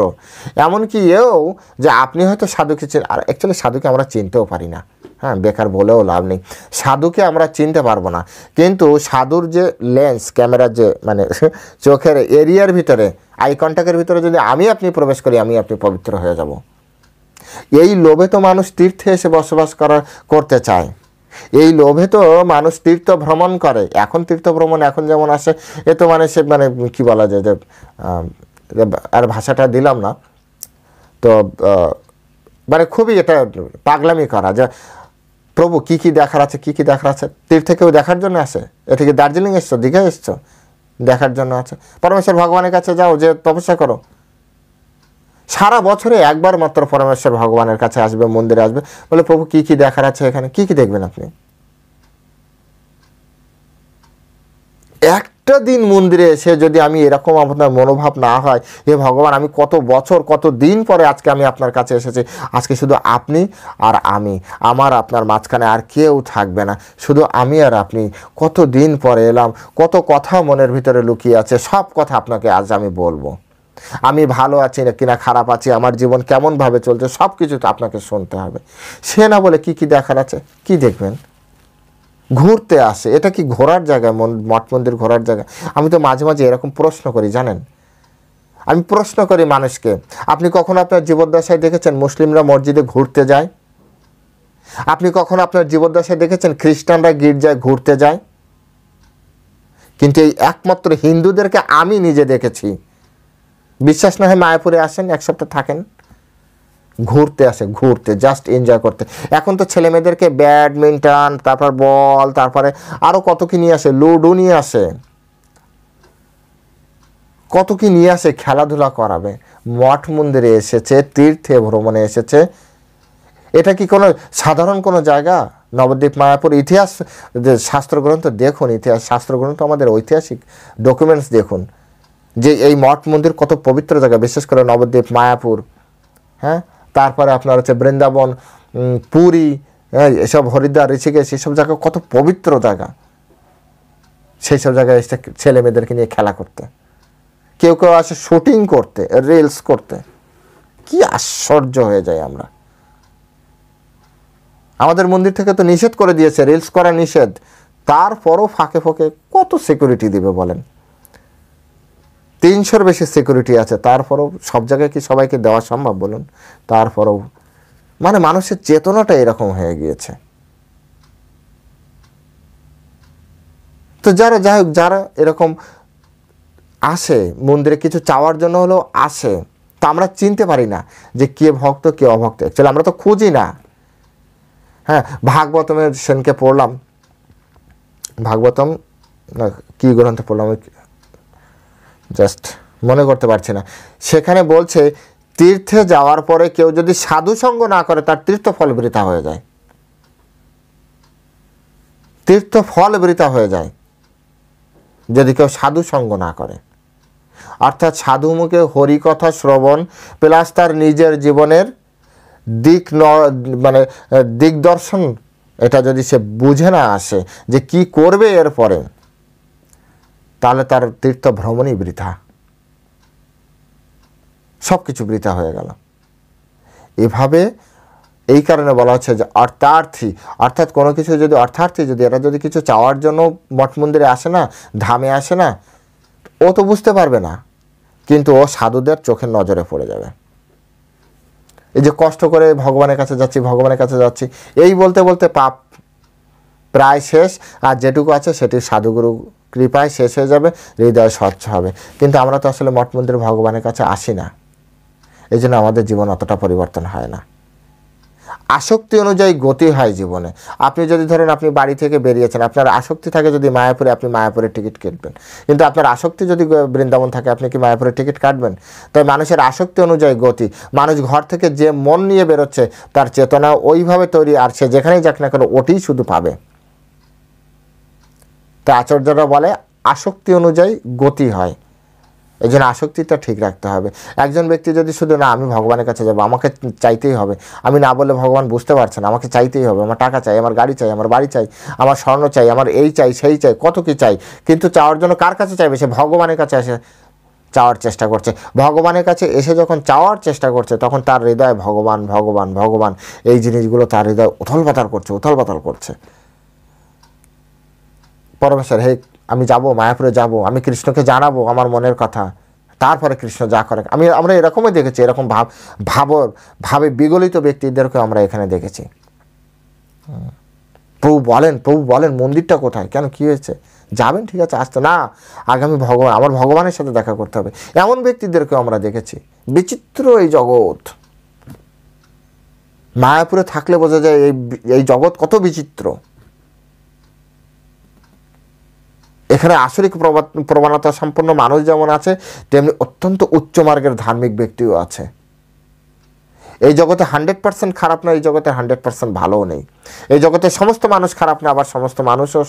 এমনকি এও যে আপনি হয়তো সাধুকে আর অ্যাকচুয়ালি সাধুকে আমরা চিনতেও পারি না, হ্যাঁ, বেকার বলেও লাভ নেই, সাধুকে আমরা চিনতে পারবো না। কিন্তু সাধুর যে লেন্স, ক্যামেরার যে মানে চোখের এরিয়ার ভিতরে, আই কন্ট্যাক্টের ভিতরে যদি আমি আপনি প্রবেশ করি, আমি আপনি পবিত্র হয়ে যাব। এই লোভে তো মানুষ তীর্থে এসে বসবাস করতে চায়, এই লোভে তো মানুষ তীর্থ ভ্রমণ করে। এখন তীর্থ ভ্রমণ এখন যেমন আসে, এ তো মানে সে মানে কী বলা যায় যে, আর ভাষাটা দিলাম না তো, মানে খুবই এটা পাগলামি করা যে প্রভু কী কী দেখার আছে, কী কী দেখার আছে। তীর্থে কেউ দেখার জন্য আসে? এ থেকে দার্জিলিং এসছো, দীঘা এসছো, দেখার জন্য আছে। পরমেশ্বর ভগবানের কাছে যাও, যে তপস্যা করো। সারা বছরে একবার মাত্র পরমেশ্বর ভগবানের কাছে আসবে, মন্দিরে আসবে, বলে প্রভু কী কী দেখার আছে এখানে, কী কী দেখবেন আপনি? একটা দিন মন্দিরে এসে যদি আমি এরকম আপনার মনোভাব না হয়, হে ভগবান আমি কত বছর কত দিন পরে আজকে আমি আপনার কাছে এসেছি, আজকে শুধু আপনি আর আমি, আমার আপনার মাঝখানে আর কেউ থাকবে না, শুধু আমি আর আপনি, কত দিন পরে এলাম, কত কথা মনের ভিতরে লুকিয়ে আছে, সব কথা আপনাকে আজ আমি বলবো। আমি ভালো আছি না কিনা, খারাপ আছি, আমার জীবন কেমনভাবে চলছে, সব কিছু তো আপনাকে শুনতে হবে। সে না বলে কি কি দেখার আছে, কি দেখবেন? ঘুরতে আসে, এটা কি ঘোরার জায়গা? মঠ মন্দির ঘোরার জায়গা? আমি তো মাঝে মাঝে এরকম প্রশ্ন করি, জানেন, আমি প্রশ্ন করি মানুষকে, আপনি কখনো আপনার জীবদ্দশায় দেখেছেন মুসলিমরা মসজিদে ঘুরতে যায়? আপনি কখনো আপনার জীবদ্দশায় দেখেছেন খ্রিস্টানরা গির্জায় ঘুরতে যায়? কিন্তু এই একমাত্র হিন্দুদেরকে আমি নিজে দেখেছি। বিশ্বাস না হয় মায়াপুরে আসেন, এক সপ্তাহ থাকেন, ঘুরতে আসে, ঘুরতে, জাস্ট এনজয় করতে। এখন তো ছেলে মেয়েদেরকে ব্যাডমিন্টন, তারপর বল, তারপরে আরও কত কি নিয়ে আসে, লুডো নিয়ে আসে, কত কি নিয়ে আসে, খেলাধুলা করাবে। মঠ মন্দিরে এসেছে, তীর্থে ভ্রমণে এসেছে, এটা কি কোনো সাধারণ কোনো জায়গা? নবদ্বীপ, মায়াপুর, ইতিহাস শাস্ত্রগ্রন্থ দেখুন, ইতিহাস শাস্ত্রগ্রন্থ আমাদের ঐতিহাসিক ডকুমেন্টস দেখুন যে এই মঠ মন্দির কত পবিত্র জায়গা, বিশেষ করে নবদ্বীপ, মায়াপুর, হ্যাঁ, তারপরে আপনার হচ্ছে বৃন্দাবন, পুরী, হ্যাঁ, এসব হরিদ্বার, ঋষিকেশ, এসব জায়গা কত পবিত্র জায়গা। সেই সব জায়গায় এসে ছেলে মেয়েদেরকে নিয়ে খেলা করতে, কেউ কেউ আসে শুটিং করতে, রিলস করতে। কি আশ্চর্য হয়ে যায় আমরা। আমাদের মন্দির থেকে তো নিষেধ করে দিয়েছে, রিলস করা নিষেধ, তারপরও ফাঁকে ফাঁকে কত সিকিউরিটি দিবে বলেন? 300-র বেশি সিকিউরিটি আছে, তারপরও সব জায়গায় কি সবাইকে দেওয়া সম্ভব বলুন? তারপরও মানে মানুষের চেতনাটা এরকম হয়ে গিয়েছে। তো যারা, যাই হোক, যারা এরকম আসে মন্দিরে কিছু চাওয়ার জন্য হলেও আসে, তা আমরা চিনতে পারি না যে কে ভক্ত কে অভক্ত। অ্যাকচুয়ালি আমরা তো খুঁজি না। হ্যাঁ, ভাগবতমের সেনকে পড়লাম, ভাগবতম না কী গ্রন্থে পড়লাম, জাস্ট মনে করতে পারছি না। সেখানে বলছে তীর্থে যাওয়ার পরে কেউ যদি সাধু সঙ্গ না করে তার তীর্থফল বৃথা হয়ে যায়, তীর্থফল বৃথা হয়ে যায় যদি কেউ সাধু সঙ্গ না করে। অর্থাৎ সাধু মুখে হরিকথা শ্রবণ প্লাস তার নিজের জীবনের মানে দিকদর্শন, এটা যদি সে বুঝে না আসে যে কি করবে এরপরে, তাহলে তার তীর্থ ভ্রমণই বৃথা, সব কিছু বৃথা হয়ে গেল। এভাবে এই কারণে বলা হচ্ছে যে অর্থার্থী, অর্থাৎ কোনো কিছু যদি অর্থার্থী, যদি এরা যদি কিছু চাওয়ার জন্য মঠ মন্দিরে আসে না, ধামে আসে না, ও তো বুঝতে পারবে না, কিন্তু ও সাধুদের চোখের নজরে পড়ে যাবে। এই যে কষ্ট করে ভগবানের কাছে যাচ্ছি, ভগবানের কাছে যাচ্ছি, এই বলতে বলতে পাপ প্রায় শেষ, আর যেটুকু আছে সেটি সাধুগুরু কৃপায় শেষ হয়ে যাবে, হৃদয় স্বচ্ছ হবে। কিন্তু আমরা তো আসলে মঠ মন্দিরে ভগবানের কাছে আসি না, এই জন্য আমাদের জীবন অতটা পরিবর্তন হয় না। আসক্তি অনুযায়ী গতি হয় জীবনে। আপনি যদি ধরেন আপনি বাড়ি থেকে বেরিয়েছেন, আপনার আসক্তি থাকে যদি মায়াপুরে, আপনি মায়াপুরের টিকিট কাটবেন। কিন্তু আপনার আসক্তি যদি বৃন্দাবন থাকে, আপনি কি মায়াপুরের টিকিট কাটবেন? তাই মানুষের আসক্তি অনুযায়ী গতি। মানুষ ঘর থেকে যে মন নিয়ে বেরোচ্ছে তার চেতনা ওইভাবে তৈরি, আর সে যেখানেই যাক না কেন ওটিই শুধু পাবে। তাই আচার্যরা বলে আসক্তি অনুযায়ী গতি হয়, এই জন্য আসক্তিটা ঠিক রাখতে হবে। একজন ব্যক্তি যদি শুধু না আমি ভগবানের কাছে যাবো, আমাকে চাইতেই হবে, আমি না বললে ভগবান বুঝতে পারছেন, আমাকে চাইতেই হবে, আমার টাকা চাই, আমার গাড়ি চাই, আমার বাড়ি চাই, আমার স্বর্ণ চাই, আমার এই চাই সেই চাই, কত কি চাই, কিন্তু চাওয়ার জন্য কার কাছে চাইবে? সে ভগবানের কাছে এসে চাওয়ার চেষ্টা করছে। ভগবানের কাছে এসে যখন চাওয়ার চেষ্টা করছে, তখন তার হৃদয় ভগবান ভগবান ভগবান এই জিনিসগুলো তার হৃদয় উথল পাতাল করছে, উথল পাতাল করছে। পরমেশ্বর, হে আমি যাব, মায়াপুরে যাব, আমি কৃষ্ণকে জানাবো আমার মনের কথা, তারপরে কৃষ্ণ যা করে। আমরা এরকমই দেখেছি, এরকম ভাবে বিগলিত ব্যক্তিদেরকে আমরা এখানে দেখেছি। প্রভু বলেন মন্দিরটা কোথায়, কেন, কি হয়েছে? যাবেন, ঠিক আছে, আসতে না, আগে আমি আমার ভগবানের সাথে দেখা করতে হবে, এমন ব্যক্তিদেরকে আমরা দেখেছি। বিচিত্র এই জগৎ, মায়াপুরে থাকলে বোঝা যায় এই জগৎ কত বিচিত্র। এখানে আসরিক প্রবণতা সম্পন্ন মানুষ যেমন আছে, তেমনি অত্যন্ত উচ্চ মার্গের ধার্মিক ব্যক্তিও আছে। এই জগতে 100% খারাপ না, এই জগতে 100% ভালোও নেই। এই জগতে সমস্ত মানুষ খারাপ না, আবার সমস্ত মানুষও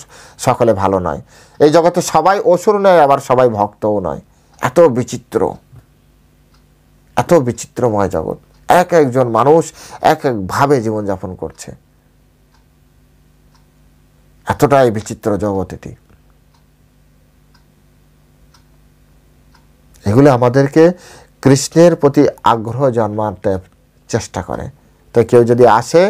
সকলে ভালো নয়। এই জগতে সবাই অসুর নয়, আবার সবাই ভক্তও নয়। এত বিচিত্র, এত বিচিত্রময় জগৎ। এক একজন মানুষ এক একভাবে জীবনযাপন করছে, এতটাই বিচিত্র জগৎ এটি। এগুলো আমাদেরকে কৃষ্ণের প্রতি আগ্রহ জন্মাতে চেষ্টা করে। তো কেউ যদি আসে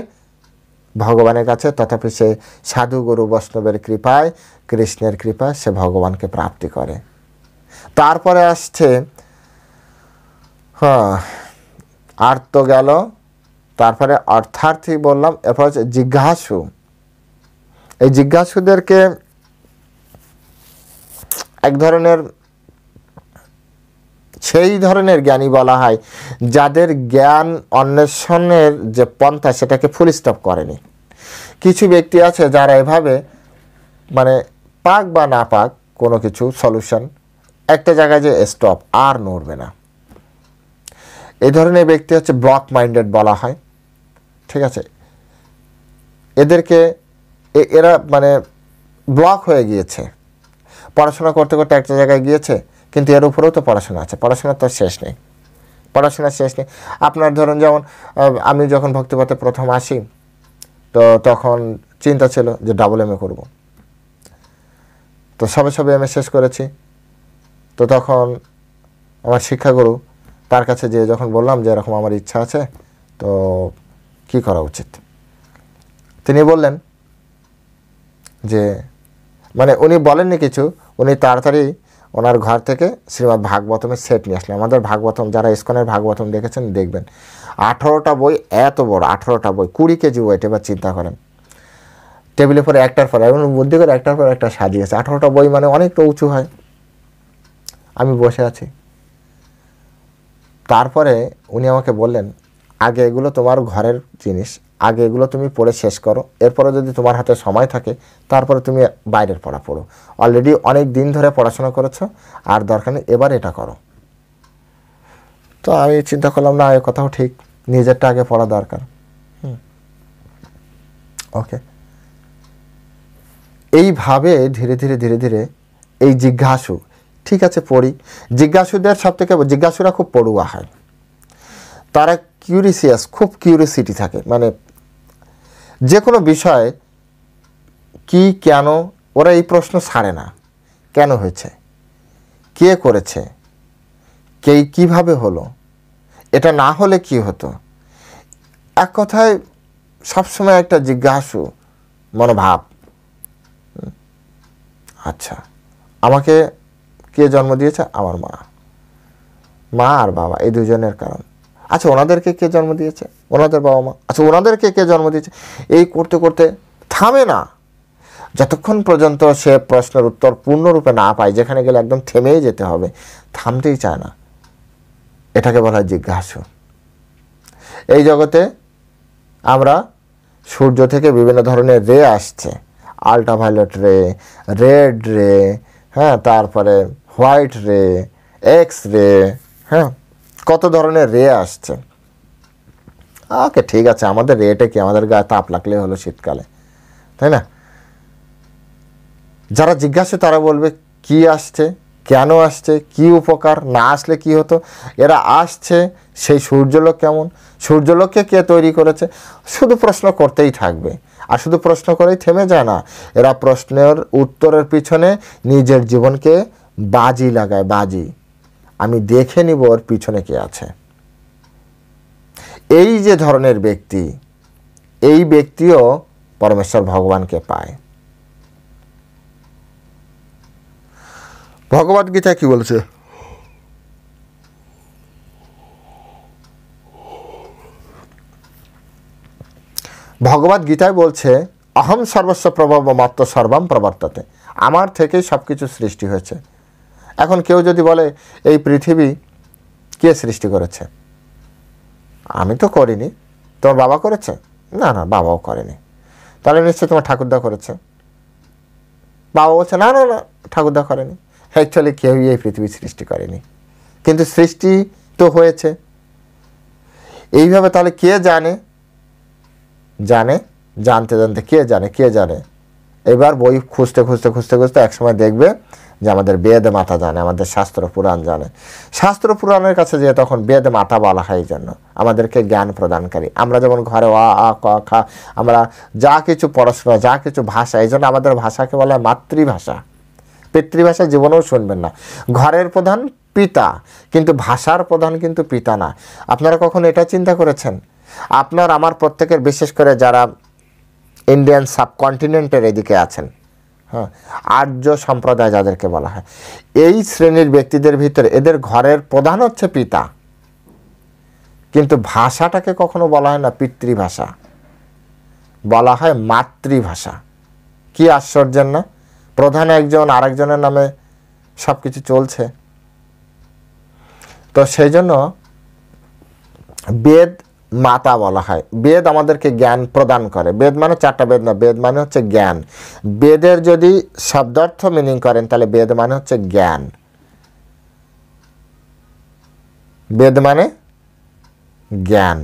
ভগবানের কাছে, তথাপি সে সাধু গুরু বৈষ্ণবের কৃপায়, কৃষ্ণের কৃপায় সে ভগবানকে প্রাপ্তি করে। তারপরে আসছে আর্ত গেল, তারপরে অর্থার্থী বললাম, এরপর হচ্ছে জিজ্ঞাসু। এই জিজ্ঞাসুদেরকে এক ধরনের সেই ধরনের জ্ঞানী বলা হয় যাদের জ্ঞান অন্বেষণের যে পন্থা সেটাকে ফুল স্টপ করেনি। কিছু ব্যক্তি আছে যারা এভাবে মানে পাক বা না পাক কোনো কিছু সলিউশন একটা জায়গায় যে স্টপ, আর নড়বে না। এই ধরনের ব্যক্তি হচ্ছে ব্লক মাইন্ডেড বলা হয়, ঠিক আছে। এদেরকে এরা মানে ব্লক হয়ে গিয়েছে, পড়াশোনা করতে করতে একটা জায়গায় গিয়েছে, কিন্তু এর উপরেও তো পড়াশোনা আছে, পড়াশোনার তো শেষ নেই, পড়াশোনার শেষ নেই। আপনার ধরুন যেমন আমি যখন ভক্তিপথে প্রথম আসি, তো তখন চিন্তা ছিল যে ডাবল এমএ করব। তো সবে এমএ শেষ করেছি। তো তখন আমার শিক্ষাগুরু, তার কাছে যেয়ে যখন বললাম যে এরকম আমার ইচ্ছা আছে, তো কি করা উচিত, তিনি বললেন যে মানে উনি বলেননি কিছু, উনি তাড়াতাড়ি ওনার ঘর থেকে শ্রীমদ্ ভাগবতমের সেট নিয়ে আসলেন। আমাদের ভাগবতম, যারা ইস্কনের ভাগবতম দেখেছেন দেখবেন, 18টা বই, এত বড় 18টা বই, 20 কেজি ওয়েট। এবার চিন্তা করেন, টেবিলের পরে একটার পর এমন বুদ্ধি করে একটার পর একটা সাজিয়েছে। 18টা বই মানে অনেকটা উঁচু হয়। আমি বসে আছি, তারপরে উনি আমাকে বললেন, আগে এগুলো তোমার ঘরের জিনিস, আগে এগুলো তুমি পড়ে শেষ করো, এরপরে যদি তোমার হাতে সময় থাকে তারপরে তুমি বাইরের পড়া পড়ো। অলরেডি অনেক দিন ধরে পড়াশোনা করেছো, আর দরকার নেই, এবার এটা করো। তো আমি চিন্তা করলাম, না, এ কথাও ঠিক, নিজেরটা আগে পড়া দরকার। ওকে, এইভাবে ধীরে ধীরে এই জিজ্ঞাসু, ঠিক আছে পড়ি। জিজ্ঞাসুদের জিজ্ঞাসুরা খুব পড়ুয়া হয়, তারা কিউরিসিয়াস, খুব কিউরিসিটি থাকে, মানে যে কোনো বিষয় কি কেন, ওরা এই প্রশ্ন ছাড়ে না। কেন হয়েছে, কে করেছে, কিভাবে হলো, এটা না হলে কি হতো। এক কথায় সবসময় একটা জিজ্ঞাসু মনোভাব। আচ্ছা, আমাকে কে জন্ম দিয়েছে? আমার মা আর বাবা, এই দুজনের কারণ। আচ্ছা, ওনাদেরকে কে জন্ম দিয়েছে? ওনাদের বাবা মা। আচ্ছা, ওনাদেরকে কে জন্ম দিয়েছে? এই করতে করতে থামে না। যতক্ষণ পর্যন্ত সে প্রশ্নের উত্তর পূর্ণরূপে না পায়, যেখানে গেলে একদম থেমেই যেতে হবে, থামতেই চায় না, এটাকে বলা হয় জিজ্ঞাসু। এই জগতে আমরা সূর্য থেকে বিভিন্ন ধরনের রে আসছে, আল্ট্রাভায়োলেট রে, রেড রে, হ্যাঁ, তারপরে হোয়াইট রে, এক্স রে, হ্যাঁ, কত ধরনের রে আসছে। ওকে, ঠিক আছে, আমাদের রেটে কি, আমাদের গায়ে তাপ লাগলে হলো শীতকালে, তাই না? যারা জিজ্ঞাসা তারা বলবে কি আসছে, কেন আসছে, কি উপকার, না আসলে কি হতো। এরা আসছে, সেই সূর্যলোক কেমন, সূর্যলোককে কে তৈরি করেছে, শুধু প্রশ্ন করতেই থাকবে। আর শুধু প্রশ্ন করেই থেমে যায় না, এরা প্রশ্নের উত্তরের পিছনে নিজের জীবনকে বাজি লাগায়, বাজি, আমি দেখে নিব ওর পিছনে কে আছে। এই যে ধরনের ব্যক্তি, এই ব্যক্তিও পরমেশ্বর ভগবানকে পায়। ভগবদ গীতা কি বলছে? ভগবদ গীতায় বলছে, অহম সর্বস্ব প্রভব মাত্র সর্বম প্রবর্ততে, আমার থেকেই সব কিছু সৃষ্টি হয়েছে। এখন কেউ যদি বলে এই পৃথিবী কে সৃষ্টি করেছে, আমি তো করিনি, তোমার বাবা করেছে? না না, বাবাও করেনি। তাহলে নিশ্চয়ই তোমার ঠাকুরদা করেছে। বাবা বলছে না না না, ঠাকুরদা করেনি। অ্যাকচুয়ালি কেউই এই পৃথিবী সৃষ্টি করেনি, কিন্তু সৃষ্টি তো হয়েছে। এইভাবে তাহলে কে জানে, জানতে জানতে কে জানে। এবার বই খুঁজতে একসময় দেখবে যে আমাদের বেদ মাতা জানে, আমাদের শাস্ত্র পুরাণ জানে। শাস্ত্র পুরাণের কাছে যে তখন বেদ মাতা বলা হয়, এই জন্য আমাদেরকে জ্ঞান প্রদানকারী। আমরা যেমন ঘরে আ ক খ, আমরা যা কিছু পড়াশোনা, যা কিছু ভাষা, এই জন্য আমাদের ভাষাকে বলা হয় মাতৃভাষা। পিতৃভাষা জীবনেও শুনবেন না। ঘরের প্রধান পিতা, কিন্তু ভাষার প্রধান কিন্তু পিতা না। আপনারা কখন এটা চিন্তা করেছেন? আপনার আমার প্রত্যেকের, বিশেষ করে যারা ইন্ডিয়ান সাবকন্টিনেন্টের এদিকে আছেন, হ্যাঁ, আর্য সম্প্রদায় যাদেরকে বলা হয়, এই শ্রেণীর ব্যক্তিদের ভিতরে এদের ঘরের প্রধান হচ্ছে পিতা, কিন্তু ভাষাটাকে কখনো বলা হয় না পিতৃভাষা, বলা হয় মাতৃভাষা। কি আশ্চর্যের না? প্রধান একজন, আরেকজনের নামে সব কিছু চলছে। তো সেই জন্য বেদ মাতা বলা হয়। বেদ আমাদেরকে জ্ঞান প্রদান করে। বেদ মানে চারটা বেদ না, বেদ মানে হচ্ছে জ্ঞান। বেদের যদি শব্দার্থ মিনিং করেন তাহলে বেদ মানে হচ্ছে জ্ঞান। বেদ মানে জ্ঞান।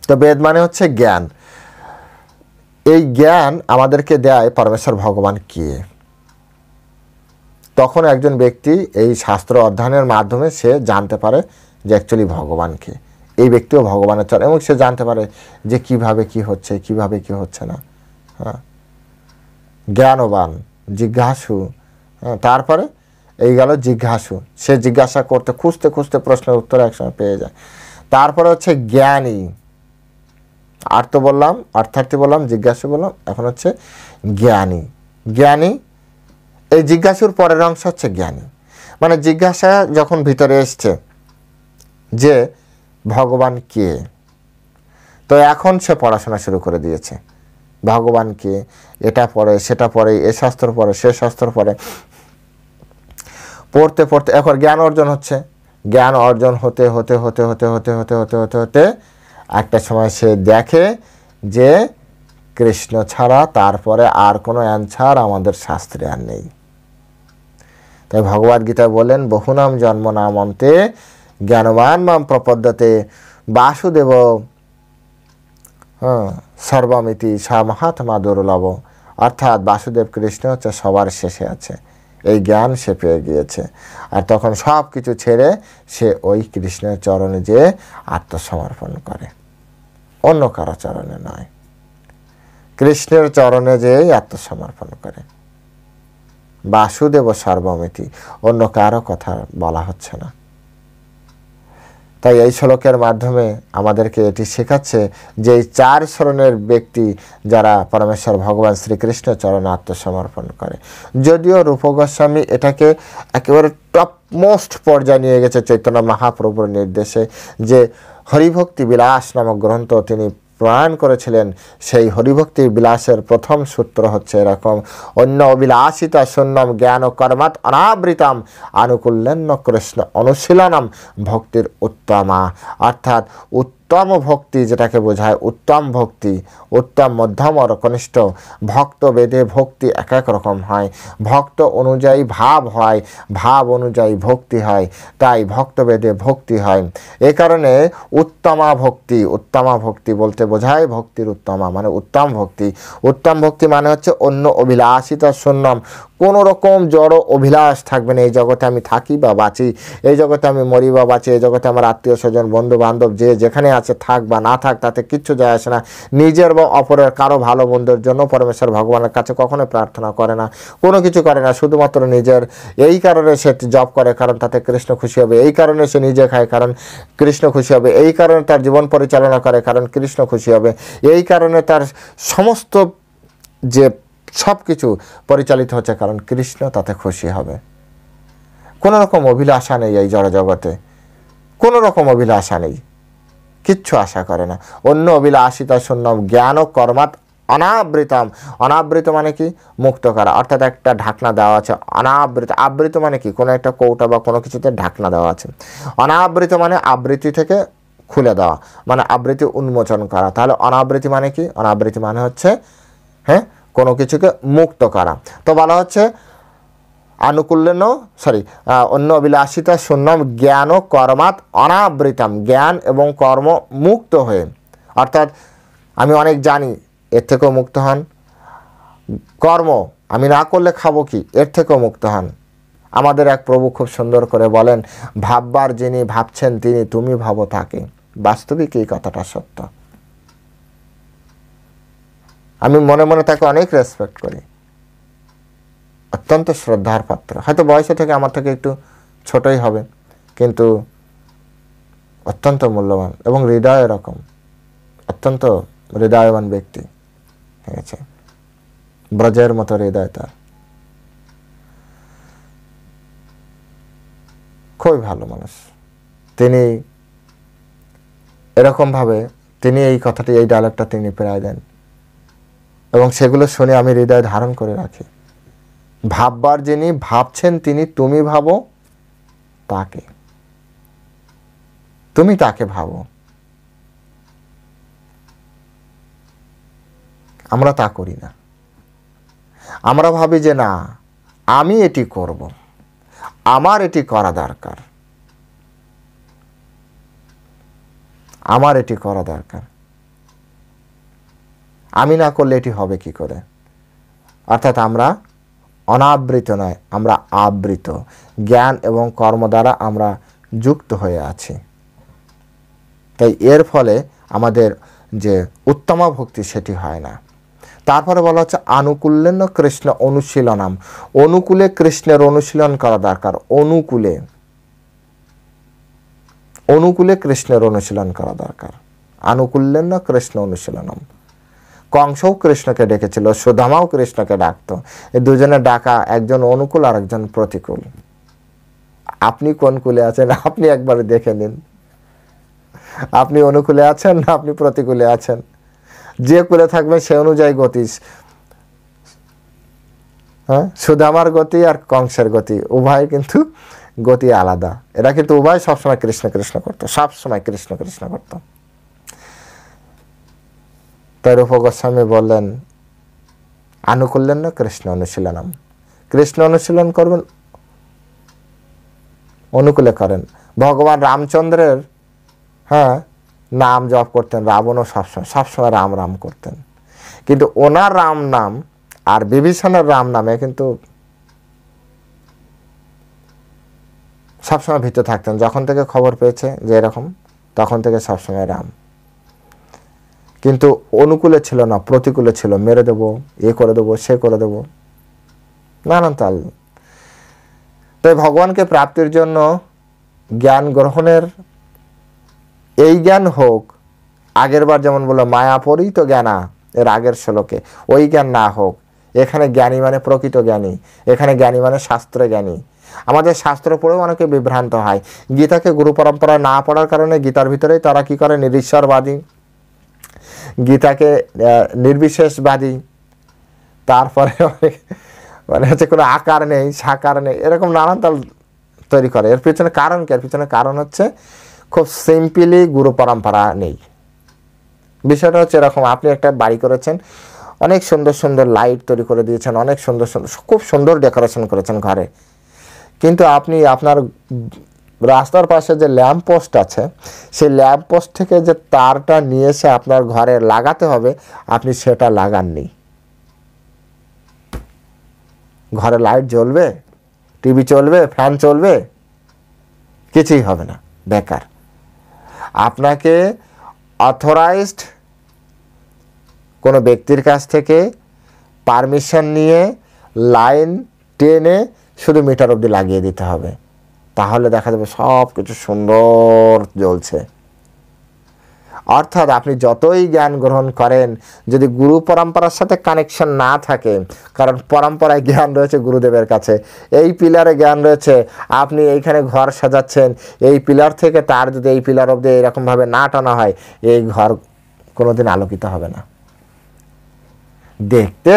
তো বেদ মানে হচ্ছে জ্ঞান। এই জ্ঞান আমাদেরকে দেয় পরমেশ্বর ভগবান কে। তখন একজন ব্যক্তি এই শাস্ত্র অধ্যয়নের মাধ্যমে সে জানতে পারে যে অ্যাকচুয়ালি ভগবানকে। এই ব্যক্তিও ভগবানের চরণ, এবং সে জানতে পারে যে কিভাবে কি হচ্ছে, কিভাবে কি হচ্ছে না। হ্যাঁ, জ্ঞানবান, জিজ্ঞাসু। হ্যাঁ, তারপরে এই গেল জিজ্ঞাসু, সে জিজ্ঞাসা করতে খুঁজতে প্রশ্নের উত্তর একসময় পেয়ে যায়। তারপরে হচ্ছে জ্ঞানী। অর্থার্থী বললাম, জিজ্ঞাসু বললাম, এখন হচ্ছে জ্ঞানী। জ্ঞানী, এই জিজ্ঞাসুর পরের অংশ হচ্ছে জ্ঞানী। মানে জিজ্ঞাসা যখন ভিতরে এসছে যে ভগবান কে, তো এখন সে পড়াশোনা শুরু করে দিয়েছে। ভগবান কে, এটা পড়ে, সেটা পড়ে, এ শাস্ত্র পড়ে, সে শাস্ত্র পড়ে, পড়তে এখন জ্ঞান অর্জন হচ্ছে। জ্ঞান অর্জন হতে হতে হতে হতে হতে হতে হতে হতে হতে একটা সময় সে দেখে যে কৃষ্ণ ছাড়া তারপরে আর কোনো অ্যান্সার আমাদের শাস্ত্রে আর নেই। তাই ভগবদ গীতা বলেন, বহুনাম জন্ম নাম অন্তে জ্ঞানবান মাম প্রপদ্যতে বাসুদেব সর্বমিতি সা মহাত্মা দুর্লভ। অর্থাৎ বাসুদেব কৃষ্ণ হচ্ছে সবার শেষে আছে, এই জ্ঞান সে পেয়ে গিয়েছে। আর তখন সব কিছু ছেড়ে সে ওই কৃষ্ণের চরণে যে আত্মসমর্পণ করে, অন্য কারো চরণে নয়, কৃষ্ণের চরণে যেই আত্মসমর্পণ করে। বাসুদেব সর্বমিতি, অন্য কারো কথা বলা হচ্ছে না। তাই এই শ্লোকের মাধ্যমে আমাদেরকে এটি শেখাচ্ছে যে এই চার শ্রেণীর ব্যক্তি যারা পরমেশ্বর ভগবান শ্রীকৃষ্ণের চরণে আত্মসমর্পণ করে। যদিও রূপ গোস্বামী এটাকে একেবারে টপ মোস্ট পর্যায়ে নিয়ে গেছে চৈতন্য মহাপ্রভুর নির্দেশে, যে হরিভক্তি বিলাস নামক গ্রন্থ তিনি প্রণয়ন করেছিলেন। সেই হরিভক্তি বিলাসের প্রথম সূত্র হচ্ছে এরকম: অন্য অবিলাসিতা শূন্যম জ্ঞান কর্মাৎ অনাবৃতম আনুকূল্যেন কৃষ্ণ অনুশীলনম ভক্তির উত্তমা। অর্থাৎ উত্তম ভক্তি যেটাকে বোঝায়, উত্তম ভক্তি, উত্তম, মধ্যম আর কনিষ্ঠ। ভক্ত বেদে ভক্তি এক এক রকম হয়, ভক্ত অনুযায়ী ভাব হয়, ভাব অনুযায়ী ভক্তি হয়, তাই ভক্ত বেদে ভক্তি হয়। এ কারণে উত্তমা ভক্তি, উত্তমা ভক্তি বলতে বোঝায় ভক্তির উত্তমা মানে উত্তম ভক্তি। উত্তম ভক্তি মানে হচ্ছে অন্য অভিলাষিতা শূন্যম, কোনো রকম জড় অভিলাষ থাকবে না। এই জগতে আমি থাকি বা বাঁচি, এই জগতে আমি মরি বা বাঁচি, এই জগতে আমার আত্মীয় স্বজন বন্ধু বান্ধব যে যেখানে আছে থাক বা না থাক তাতে কিচ্ছু যায় আসে না। নিজের বা অপরের কারো ভালো মন্দের জন্য পরমেশ্বর ভগবানের কাছে কখনোই প্রার্থনা করে না, কোনো কিছু করে না, শুধুমাত্র নিজের। এই কারণে সে জপ করে কারণ তাতে কৃষ্ণ খুশি হবে, এই কারণে সে নিজে খায় কারণ কৃষ্ণ খুশি হবে, এই কারণে তার জীবন পরিচালনা করে কারণ কৃষ্ণ খুশি হবে, এই কারণে তার সমস্ত যে সব কিছু পরিচালিত হচ্ছে কারণ কৃষ্ণ তাতে খুশি হবে। কোনো রকম অভিলাষা নেই এই জড় জগতে, কোনো রকম অভিলাষা নেই, কিচ্ছু আশা করে না। অন্য অভিলাষিতা শূন্যম জ্ঞান ও কর্মাৎ অনাবৃতম। অনাবৃত মানে কি? মুক্ত করা, অর্থাৎ একটা ঢাকনা দেওয়া আছে। অনাবৃত, আবৃত মানে কি? কোনো একটা কৌটা বা কোনো কিছুতে ঢাকনা দেওয়া আছে। অনাবৃত মানে আবৃত্তি থেকে খুলে দেওয়া, মানে আবৃত্তি উন্মোচন করা। তাহলে অনাবৃতি মানে কি? অনাবৃতি মানে হচ্ছে কোনো কিছুকে মুক্ত করা। তো বলা হচ্ছে আনুকূল্যেন অন্য অভিলাষিতা শূন্যম জ্ঞান ও কর্মাৎ অনাবৃতম, জ্ঞান এবং কর্ম মুক্ত হয়ে। অর্থাৎ আমি অনেক জানি, এর থেকেও মুক্ত হন। কর্ম আমি না করলে খাবো কি, এর থেকেও মুক্ত হন। আমাদের এক প্রভু খুব সুন্দর করে বলেন, ভাববার যিনি ভাবছেন তিনি, তুমি ভাবো তাকে। বাস্তবিক এই কথাটা সত্য। আমি মনে মনে তাকে অনেক রেসপেক্ট করি, অত্যন্ত শ্রদ্ধার পাত্র। হয়তো বয়সে থেকে আমার থেকে একটু ছোটই হবে, কিন্তু অত্যন্ত মূল্যবান এবং হৃদয় এরকম, অত্যন্ত হৃদয়বান ব্যক্তি হয়েছে, ব্রজের মতো হৃদয় তার। খুবই ভালো মানুষ তিনি। এরকমভাবে তিনি এই কথাটি, এই ডায়লগটা তিনি প্রায় দেন এবং সেগুলো শুনে আমি হৃদয়ে ধারণ করে রাখি। ভাববার যিনি ভাবছেন তিনি, তুমি ভাবো তাকে, তুমি তাকে ভাবো। আমরা তা করি না। আমরা ভাবি যে না, আমি এটি করব, আমার এটি করা দরকার, আমার এটি করা দরকার, আমি না করলে এটি হবে কি করে। অর্থাৎ আমরা অনাবৃত নয়, আমরা আবৃত। জ্ঞান এবং কর্ম দ্বারা আমরা যুক্ত হয়ে আছি। তাই এর ফলে আমাদের যে উত্তম ভক্তি সেটি হয় না। তারপরে বলা হচ্ছে আনুকূল্যেন কৃষ্ণ অনুশীলনম, অনুকূলে কৃষ্ণের অনুশীলন করা দরকার। অনুকূলে, অনুকূলে কৃষ্ণের অনুশীলন করা দরকার। আনুকূল্যেন কৃষ্ণ অনুশীলনম। কংসও কৃষ্ণকে ডেকেছিল, সুদামাও কৃষ্ণকে ডাকতো। এই দুজনে ডাকা, একজন অনুকূল আর একজন প্রতিকূল। আপনি কোন কূলে আছেন আপনি একবার দেখে নিন। আপনি অনুকূলে আছেন না আপনি প্রতিকূলে আছেন? যে কূলে থাকবেন সে অনুযায়ী গতি। সুদামার গতি আর কংসের গতি উভয় কিন্তু গতি আলাদা। এরা কিন্তু উভয় সবসময় কৃষ্ণ কৃষ্ণ করতো, সবসময় কৃষ্ণ কৃষ্ণ করতো। তাই রূপ গোস্বামী বললেন আনুকূল্যেন কৃষ্ণ অনুশীলনম। কৃষ্ণ অনুশীলন করবেন, অনুকূলে করেন। ভগবান রামচন্দ্রের নাম জপ করতেন, রাবণও সবসময় রাম রাম করতেন, কিন্তু ওনার রাম নাম আর বিভীষণের রাম নামে কিন্তু সবসময় ভীত থাকতেন। যখন থেকে খবর পেয়েছে যে এরকম, তখন থেকে সবসময় রাম। কিন্তু অনুকূলে ছিল না, প্রতিকূলে ছিল। মেরে দেবো, এ করে দেবো, সে করে দেবো, নানান তাল। তাই ভগবানকে প্রাপ্তির জন্য জ্ঞান গ্রহণের, এই জ্ঞান হোক, আগের বার যেমন বললো মায়াপরই তো জ্ঞানা, এর আগের শ্লোকে, ওই জ্ঞান না হোক। এখানে জ্ঞানী মানে প্রকৃত জ্ঞানী, এখানে জ্ঞানী মানে শাস্ত্রে জ্ঞানী। আমাদের শাস্ত্র পড়েও অনেকে বিভ্রান্ত হয়। গীতাকে গুরু পরম্পরা না পড়ার কারণে গীতার ভিতরেই তারা কি করে, নিরীশ্বরবাদী, গীতাকে নির্বিশেষবাদী, তারপরে মানে হচ্ছে কোনো আকার নেই, সাকার নেই, এরকম নানান তাল তৈরি করে। এর পিছনে কারণ কি? এর পিছনে কারণ হচ্ছে খুব সিম্পলি গুরু পরম্পরা নেই। বিষয়টা হচ্ছে এরকম, আপনি একটা বাড়ি করেছেন, অনেক সুন্দর সুন্দর লাইট তৈরি করে দিয়েছেন, অনেক সুন্দর সুন্দর খুব সুন্দর ডেকোরেশন করেছেন ঘরে, কিন্তু আপনি আপনার রাস্তার পাশে যে ল্যাম্প পোস্ট আছে, সেই ল্যাম্প পোস্ট থেকে যে তারটা নিয়ে এসে আপনার ঘরে লাগাতে হবে, আপনি সেটা লাগাননি। ঘরে লাইট জ্বলবে, টিভি চলবে, ফ্যান চলবে, কিছুই হবে না, বেকার। আপনাকে অথরাইজড কোনো ব্যক্তির কাছ থেকে পারমিশন নিয়ে লাইন টেনে শুধু মিটার অবধি লাগিয়ে দিতে হবে, তাহলে দেখা যাবে সব কিছু সুন্দর জ্বলছে। অর্থাৎ আপনি যতই জ্ঞান গ্রহণ করেন, যদি গুরু পরম্পরার সাথে কানেকশন না থাকে, কারণ পরম্পরায় জ্ঞান রয়েছে গুরুদেবের কাছে, এই পিলারে জ্ঞান রয়েছে, আপনি এইখানে ঘর সাজাচ্ছেন, এই পিলার থেকে তার যদি এই পিলার অবধি এরকমভাবে না টানা হয়, এই ঘর কোনোদিন আলোকিত হবে না। দেখতে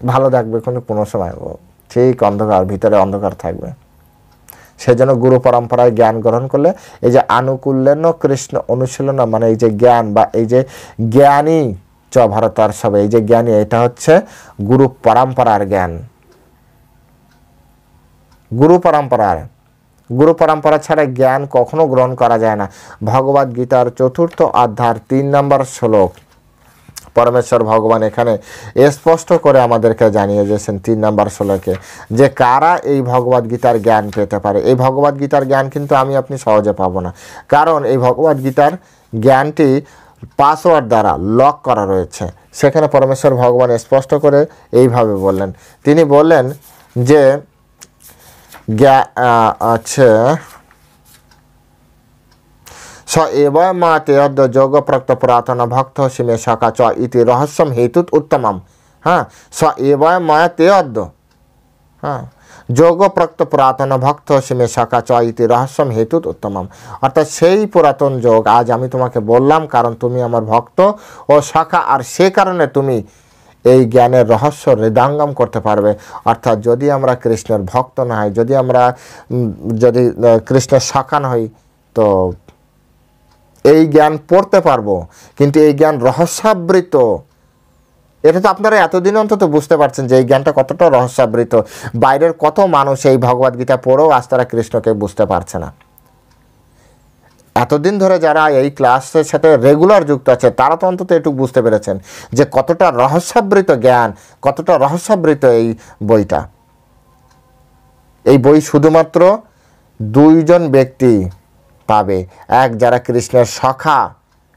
ভালো থাকবে, কোনো সময় ঠিক অন্ধকার, ভিতরে অন্ধকার থাকবে। সেজন্য গুরু পরম্পরায় জ্ঞান গ্রহণ করলে এই যে আনুকূল্যেন কৃষ্ণ অনুশীলন, মানে এই যে জ্ঞান বা এই যে জ্ঞানী চ ভারতার সব, এই যে জ্ঞানী, এটা হচ্ছে গুরু পরম্পরার জ্ঞান। গুরু পরম্পরা ছাড়া জ্ঞান কখনো গ্রহণ করা যায় না। ভগবদ গীতার 4th অধ্যায় 3 নম্বর শ্লোক পরমেশ্বর ভগবান এখানে স্পষ্ট করে আমাদেরকে জানিয়ে দিয়েছেন 3 নম্বর শ্লোকে, যে কারা এই ভগবদ গীতার জ্ঞান পেতে পারে। এই ভগবদ গীতার জ্ঞান কিন্তু আমি আপনি সহজে পাবো না, কারণ এই ভগবদ গীতার জ্ঞানটি পাসওয়ার্ড দ্বারা লক করা রয়েছে। সেখানে পরমেশ্বর ভগবান স্পষ্ট করে এইভাবে বললেন, তিনি বললেন যে स एव माते अद्य जोग प्रक्त पुरातन भक्त सिमे सका च इति रहस्यम हेतुत उत्तमम। हाँ, स एव माते अद्य, हाँ, যোগ প্রক্ত পুরাতন ভক্ত সিমে শাখা চ ইতি রহস্যম হেতুত উত্তমম। অর্থাৎ সেই পুরাতন যোগ আজ আমি তোমাকে বললাম, কারণ তুমি আমার ভক্ত ও শাখা, আর সে কারণে তুমি এই জ্ঞানের রহস্য হৃদয়ঙ্গম করতে পারবে। অর্থাৎ যদি আমরা কৃষ্ণের ভক্ত না হই, যদি কৃষ্ণের শাখা না হই, তো এই জ্ঞান পড়তে পারবো, কিন্তু এই জ্ঞান রহস্যাবৃত। এটা তো আপনারা এতদিন অন্তত বুঝতে পারছেন যে এই জ্ঞানটা কতটা রহস্যাবৃত। বাইরের কত মানুষ এই ভগবদ্গীতা পড়েও আজ তারা কৃষ্ণকে বুঝতে পারছে না। এতদিন ধরে যারা এই ক্লাসের সাথে রেগুলার যুক্ত আছে, তারা তো অন্তত একটু বুঝতে পেরেছেন যে কতটা রহস্যাবৃত জ্ঞান, কতটা রহস্যাবৃত এই বইটা। এই বই শুধুমাত্র 2 জন ব্যক্তি পাবে। এক, যারা কৃষ্ণের সখা,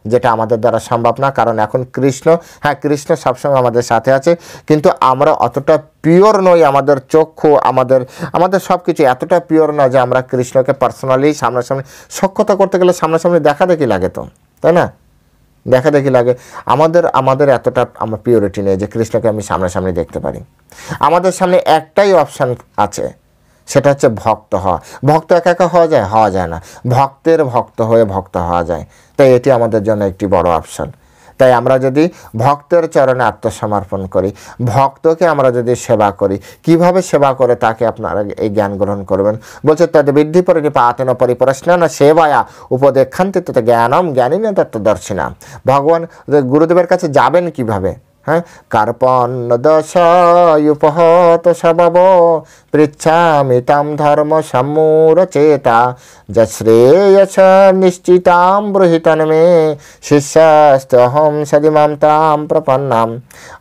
যেটা আমাদের দ্বারা সম্ভব না, কারণ এখন কৃষ্ণ, হ্যাঁ কৃষ্ণ সবসময় আমাদের সাথে আছে, কিন্তু আমরা অতটা পিওর নই, আমাদের চক্ষু, আমাদের সব কিছু এতটা পিওর নয় যে আমরা কৃষ্ণকে পার্সোনালি সামনাসামনি সখ্যতা করতে গেলে সামনাসামনি দেখা দেখি লাগে, তো তাই না, দেখা দেখি লাগে। আমাদের এতটা আমার পিওরিটি নেই যে কৃষ্ণকে আমি সামনাসামনি দেখতে পারি। আমাদের সামনে একটাই অপশান আছে, সেটা হচ্ছে ভক্ত হওয়া। ভক্ত একা একা হওয়া যায় না, ভক্তের ভক্ত হয়ে ভক্ত হওয়া যায়। তাই এটি আমাদের জন্য একটি বড় অপশন। তাই আমরা যদি ভক্তের চরণে আত্মসমর্পণ করি, ভক্তকে আমরা যদি সেবা করি, কিভাবে সেবা করে তাকে আপনারা এই জ্ঞান গ্রহণ করবেন। বলছে তদ বৃদ্ধি পরিপাতেন পরিপ্রশ্ন সেবায়া উপদেক্ষান্তি তত জ্ঞানম জ্ঞানী না তত্ত্বদর্শিনা। ভগবান গুরুদেবের কাছে যাবেন কিভাবে? হ্যাঁ, কার্পণ্য দশায়ুপহত সবব পৃচ্ছামি তাম ধর্ম সম্মূঢ়চেতা যশ্রেয়স নিশ্চিতাম ব্রহিতন মে শিষ্যস্ত অহম সদি মাম তাম প্রপন্নাম।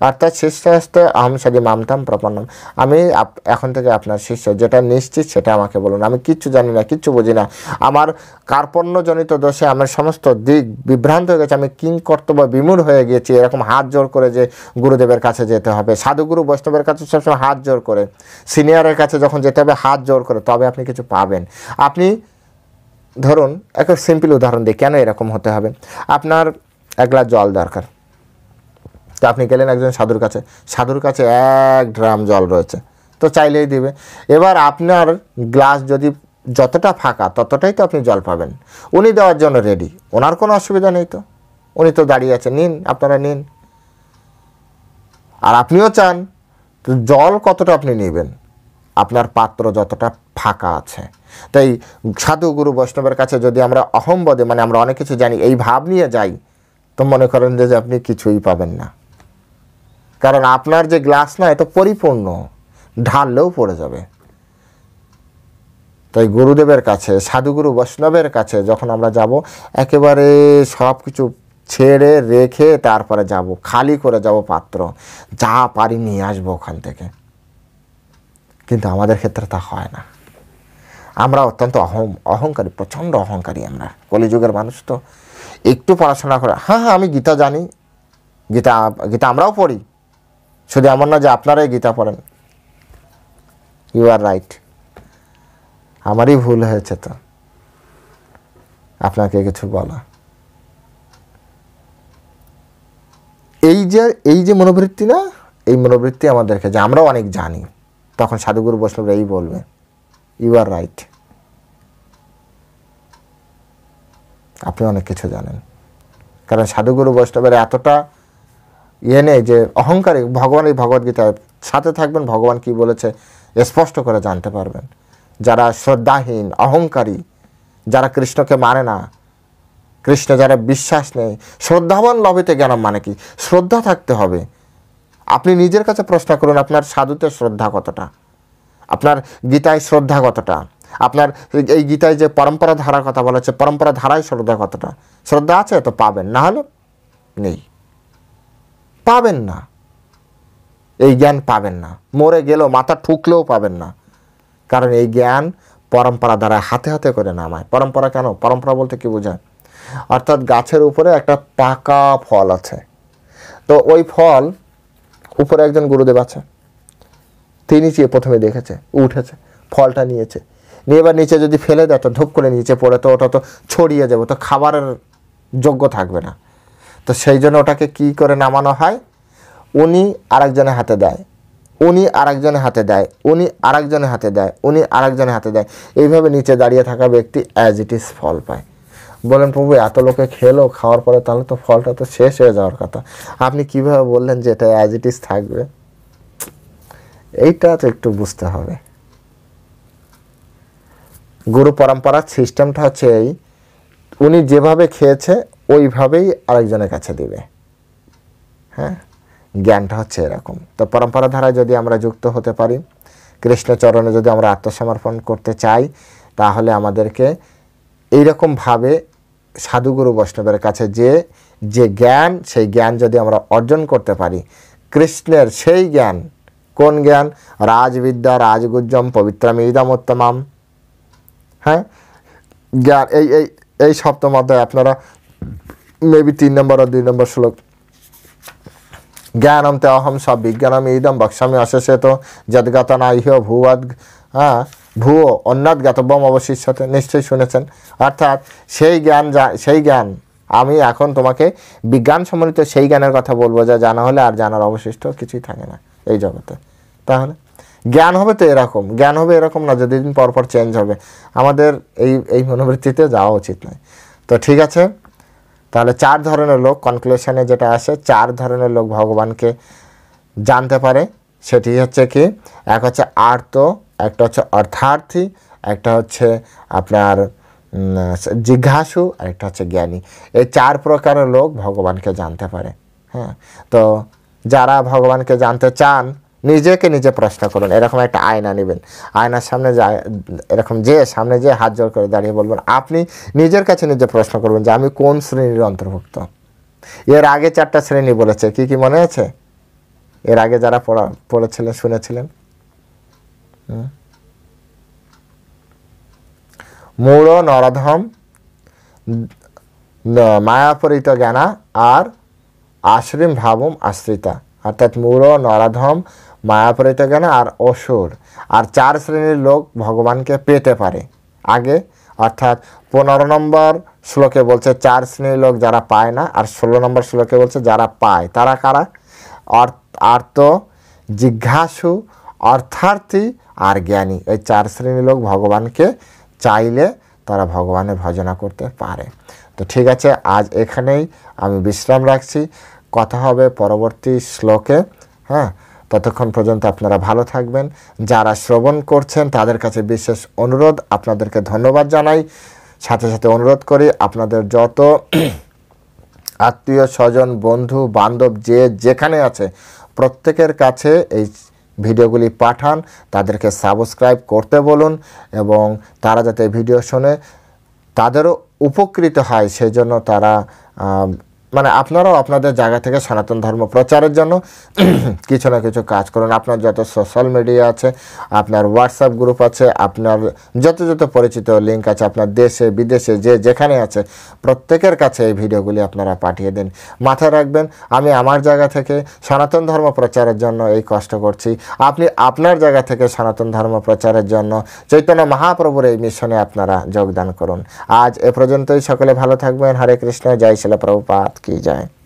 অর্থাৎ শিষ্যস্ত অহম সদি মাম তাম প্রপন্নাম, আমি এখন থেকে আপনার শিষ্য, যেটা নিশ্চিত সেটা আমাকে বলুন। আমি কিচ্ছু জানি না, কিচ্ছু বুঝি না, আমার কার্পণ্যজনিত দোষে আমার সমস্ত দিক বিভ্রান্ত হয়ে গেছে, আমি কিং কর্তব্য বিমূঢ় হয়ে গিয়েছি। এরকম হাত জোর করে যে গুরুদেবের কাছে যেতে হবে, সাধুগুরু বৈষ্ণবের কাছে সবসময় হাত জোর করে, সিনিয়রের কাছে যখন যেতে হবে হাত জোর করে, তবে আপনি কিছু পাবেন। আপনি ধরুন একটা সিম্পল উদাহরণ দিই, কেন এরকম হতে হবে। আপনার 1 গ্লাস জল দরকার, তো আপনি গেলেন একজন সাধুর কাছে, 1 ড্রাম জল রয়েছে, তো চাইলেই দিবে। এবার আপনার গ্লাস যদি যতটা ফাঁকা ততটাই তো আপনি জল পাবেন। উনি দেওয়ার জন্য রেডি, ওনার কোনো অসুবিধা নেই, তো উনি তো দাঁড়িয়ে আছেন, নিন আপনারা নিন। আর আপনিও চান তো জল কতটা আপনি নেবেন, আপনার পাত্র যতটা ফাঁকা আছে। তাই সাধু গুরু বৈষ্ণবের কাছে যদি আমরা অহম্বোধে মানে আমরা অনেক কিছু জানি এই ভাব নিয়ে যাই, তো মনে করেন যে আপনি কিছুই পাবেন না। কারণ আপনার যে গ্লাস না এটা পরিপূর্ণ, ঢাললেও পড়ে যাবে। তাই গুরুদেবের কাছে, সাধুগুরু বৈষ্ণবের কাছে যখন আমরা যাব, একেবারে সব কিছু ছেড়ে রেখে তারপরে যাব, খালি করে যাব পাত্র, যা পারি নিয়ে আসবো ওখান থেকে। কিন্তু আমাদের ক্ষেত্রে তা হয় না। আমরা অত্যন্ত অহংকারী, প্রচণ্ড অহংকারী আমরা, কলিযুগের মানুষ তো। একটু পড়াশোনা করে, হ্যাঁ আমি গীতা জানি, গীতা আমরাও পড়ি, শুধু এমন না যে আপনারাই গীতা পড়েন। ইউ আর রাইট, আমারই ভুল হয়েছে তো আপনাকে কিছু বলা। এই যে মনোবৃত্তি না, এই মনোবৃত্তি আমাদেরকে, যে আমরাও অনেক জানি, তখন সাধুগুরু বৈষ্ণবরা এই বলবে ইউ আর রাইট, আপনি অনেক কিছু জানেন। কারণ সাধুগুরু বৈষ্ণবের এতটা নেই যে অহংকারী। ভগবান এই ভগবদ্গীতায় সাথে থাকবেন, ভগবান কি বলেছে স্পষ্ট করে জানতে পারবেন। যারা শ্রদ্ধাহীন, অহংকারী, যারা কৃষ্ণকে মানে না, কৃষ্ণ যারা বিশ্বাস নেই, শ্রদ্ধাবান লভিতে জ্ঞানম মানে কি, শ্রদ্ধা থাকতে হবে। আপনি নিজের কাছে প্রশ্ন করুন, আপনার সাধুতে শ্রদ্ধা কতটা, আপনার গীতায় শ্রদ্ধা কতটা, আপনার এই গীতায় যে পরম্পরা ধারার কথা বলেছে পরম্পরা ধারায় শ্রদ্ধা কতটা। শ্রদ্ধা আছে তো পাবেন, না হলে নেই, পাবেন না, এই জ্ঞান পাবেন না। মরে গেলেও মাথা ঠুকলেও পাবেন না। কারণ এই জ্ঞান পরম্পরা দ্বারা হাতে হাতে করে নামায়। পরম্পরা কেন, পরম্পরা বলতে কি বোঝায়, অর্থাৎ গাছের উপরে একটা পাকা ফল আছে, তো ওই ফল উপরে একজন গুরুদেব আছে, তিনি চেয়ে প্রথমে দেখেছে, উঠেছে, ফলটা নিয়েছে, নিয়ে এবার নিচে যদি ফেলে দেয় তো ধূপ করে নিচে পড়ে তো ওটা তো ছড়িয়ে যাবে, তো খাবারের যোগ্য থাকবে না। তো সেই জন্য ওটাকে কি করে নামানো হয়, উনি আরেকজনের হাতে দেয়, উনি আরেকজনের হাতে দেয়, উনি আরেকজনের হাতে দেয়, উনি আরেকজনের হাতে দেয়, এইভাবে নিচে দাঁড়িয়ে থাকা ব্যক্তি অ্যাজ ইট ইজ ফল পায়। বলেন প্রভু এত লোকে খেলো, খাওয়ার পরে তাহলে তো ফলটা তো শেষ হয়ে যাওয়ার কথা, আপনি কিভাবে বললেন যে এটা অ্যাজ ইট ইজ থাকবে? এইটা তো একটু বুঝতে হবে। গুরু পরম্পরার সিস্টেমটা হচ্ছে এই, উনি যেভাবে খেয়েছে ওইভাবেই আরেকজনের কাছে দিবে। হ্যাঁ, জ্ঞানটা হচ্ছে এরকম। তো পরম্পরা ধারায় যদি আমরা যুক্ত হতে পারি, কৃষ্ণচরণে যদি আমরা আত্মসমর্পণ করতে চাই, তাহলে আমাদেরকে এইরকমভাবে সাধুগুরু বৈষ্ণবের কাছে যে জ্ঞান, সেই জ্ঞান যদি আমরা অর্জন করতে পারি, কৃষ্ণের সেই জ্ঞান, কোন জ্ঞান, রাজবিদ্যা রাজগুজ্জম পবিত্রমিদমোত্তমাম। হ্যাঁ, জ্ঞান এই সপ্তম অধ্যায় আপনারা মেবি 3 নম্বর আর 2 নম্বর শ্লোক, জ্ঞানম তে অহম সব বিজ্ঞানম ইদম বক্ষ্যামি অশেষেত যদ্গত না ইহ ভুবদ ভুয়ো অন্যাদ জ্ঞাতব্যম অবশিষ্যতে, নিশ্চয়ই শুনেছেন। অর্থাৎ সেই জ্ঞান আমি এখন তোমাকে বিজ্ঞান সম্বলিত সেই জ্ঞানের কথা বলবো যা জানা হলে আর জানার অবশিষ্ট কিছুই থাকে না এই জগতে। তাহলে জ্ঞান হবে তো এরকম, জ্ঞান হবে এরকম না যদি দিন পর পর চেঞ্জ হবে। আমাদের এই মনোবৃত্তিতে যাওয়া উচিত নয়। তো ঠিক আছে, তাহলে 4 ধরনের লোক, কনক্লুশনে যেটা আসে, 4 ধরনের লোক ভগবানকে জানতে পারে। সেটি হচ্ছে কি, এক হচ্ছে আর্ত, একটা হচ্ছে অর্থার্থী, একটা হচ্ছে আপনার জিজ্ঞাসু, আর একটা হচ্ছে জ্ঞানী। এই 4 প্রকারের লোক ভগবানকে জানতে পারে। হ্যাঁ, তো যারা ভগবানকে জানতে চান নিজেকে নিজে প্রশ্ন করুন। এরকম একটা আয়না নেবেন, আয়নার সামনে যায় এরকম সামনে যে হাত জোড় করে দাঁড়িয়ে বলবেন, আপনি নিজের কাছে নিজে প্রশ্ন করবেন যে আমি কোন শ্রেণীর অন্তর্ভুক্ত। এর আগে 4টা শ্রেণী বলেছে, কি কি মনে আছে? এর আগে যারা পড়েছিলেন শুনেছিলেন, মূঢ় নরধম মায়াপরিত জ্ঞানা আর আশ্রিম ভাবম আশ্রিতা। অর্থাৎ মূঢ় নরাধম মায়াপরিত জ্ঞানা আর অসুর। আর 4 শ্রেণীর লোক ভগবানকে পেতে পারে আগে। অর্থাৎ 15 নম্বর শ্লোকে বলছে 4 শ্রেণীর লোক যারা পায় না, আর 16 নম্বর শ্লোকে বলছে যারা পায়। তারা কারা? আর্ত, জিজ্ঞাসু, অর্থার্থী আর জ্ঞানী, এই 4 শ্রেণীর লোক ভগবানকে চাইলে তারা ভগবানের ভজনা করতে পারে। তো ঠিক আছে, আজ এখানেই আমি বিশ্রাম রাখছি, কথা হবে পরবর্তী শ্লোকে। হ্যাঁ, ততক্ষণ পর্যন্ত আপনারা ভালো থাকবেন। যারা শ্রবণ করছেন তাদের কাছে বিশেষ অনুরোধ, আপনাদেরকে ধন্যবাদ জানাই। সাথে সাথে অনুরোধ করি আপনাদের যত আত্মীয় স্বজন বন্ধু বান্ধব যে যেখানে আছে প্রত্যেকের কাছে এই ভিডিওগুলি পাঠান, তাদেরকে সাবস্ক্রাইব করতে বলুন এবং তারা যাতে ভিডিও শোনে তাদেরও উপকৃত হয়, সেই জন্য তারা মানে আপনারাও আপনাদের জায়গা থেকে সনাতন ধর্ম প্রচারের জন্য কিছু না কিছু কাজ করুন। আপনার যত সোশ্যাল মিডিয়া আছে, আপনার হোয়াটসঅ্যাপ গ্রুপ আছে, আপনার যত পরিচিত লিঙ্ক আছে, আপনার দেশে বিদেশে যে যেখানে আছে প্রত্যেকের কাছে এই ভিডিওগুলি আপনারা পাঠিয়ে দিন। মাথায় রাখবেন, আমি আমার জায়গা থেকে সনাতন ধর্ম প্রচারের জন্য এই কষ্ট করছি, আপনি আপনার জায়গা থেকে সনাতন ধর্ম প্রচারের জন্য চৈতন্য মহাপ্রভুর এই মিশনে আপনারা যোগদান করুন। আজ এ পর্যন্তই, সকলে ভালো থাকবেন। হরে কৃষ্ণ, জয় শিল প্রভুপাদ কি জয়।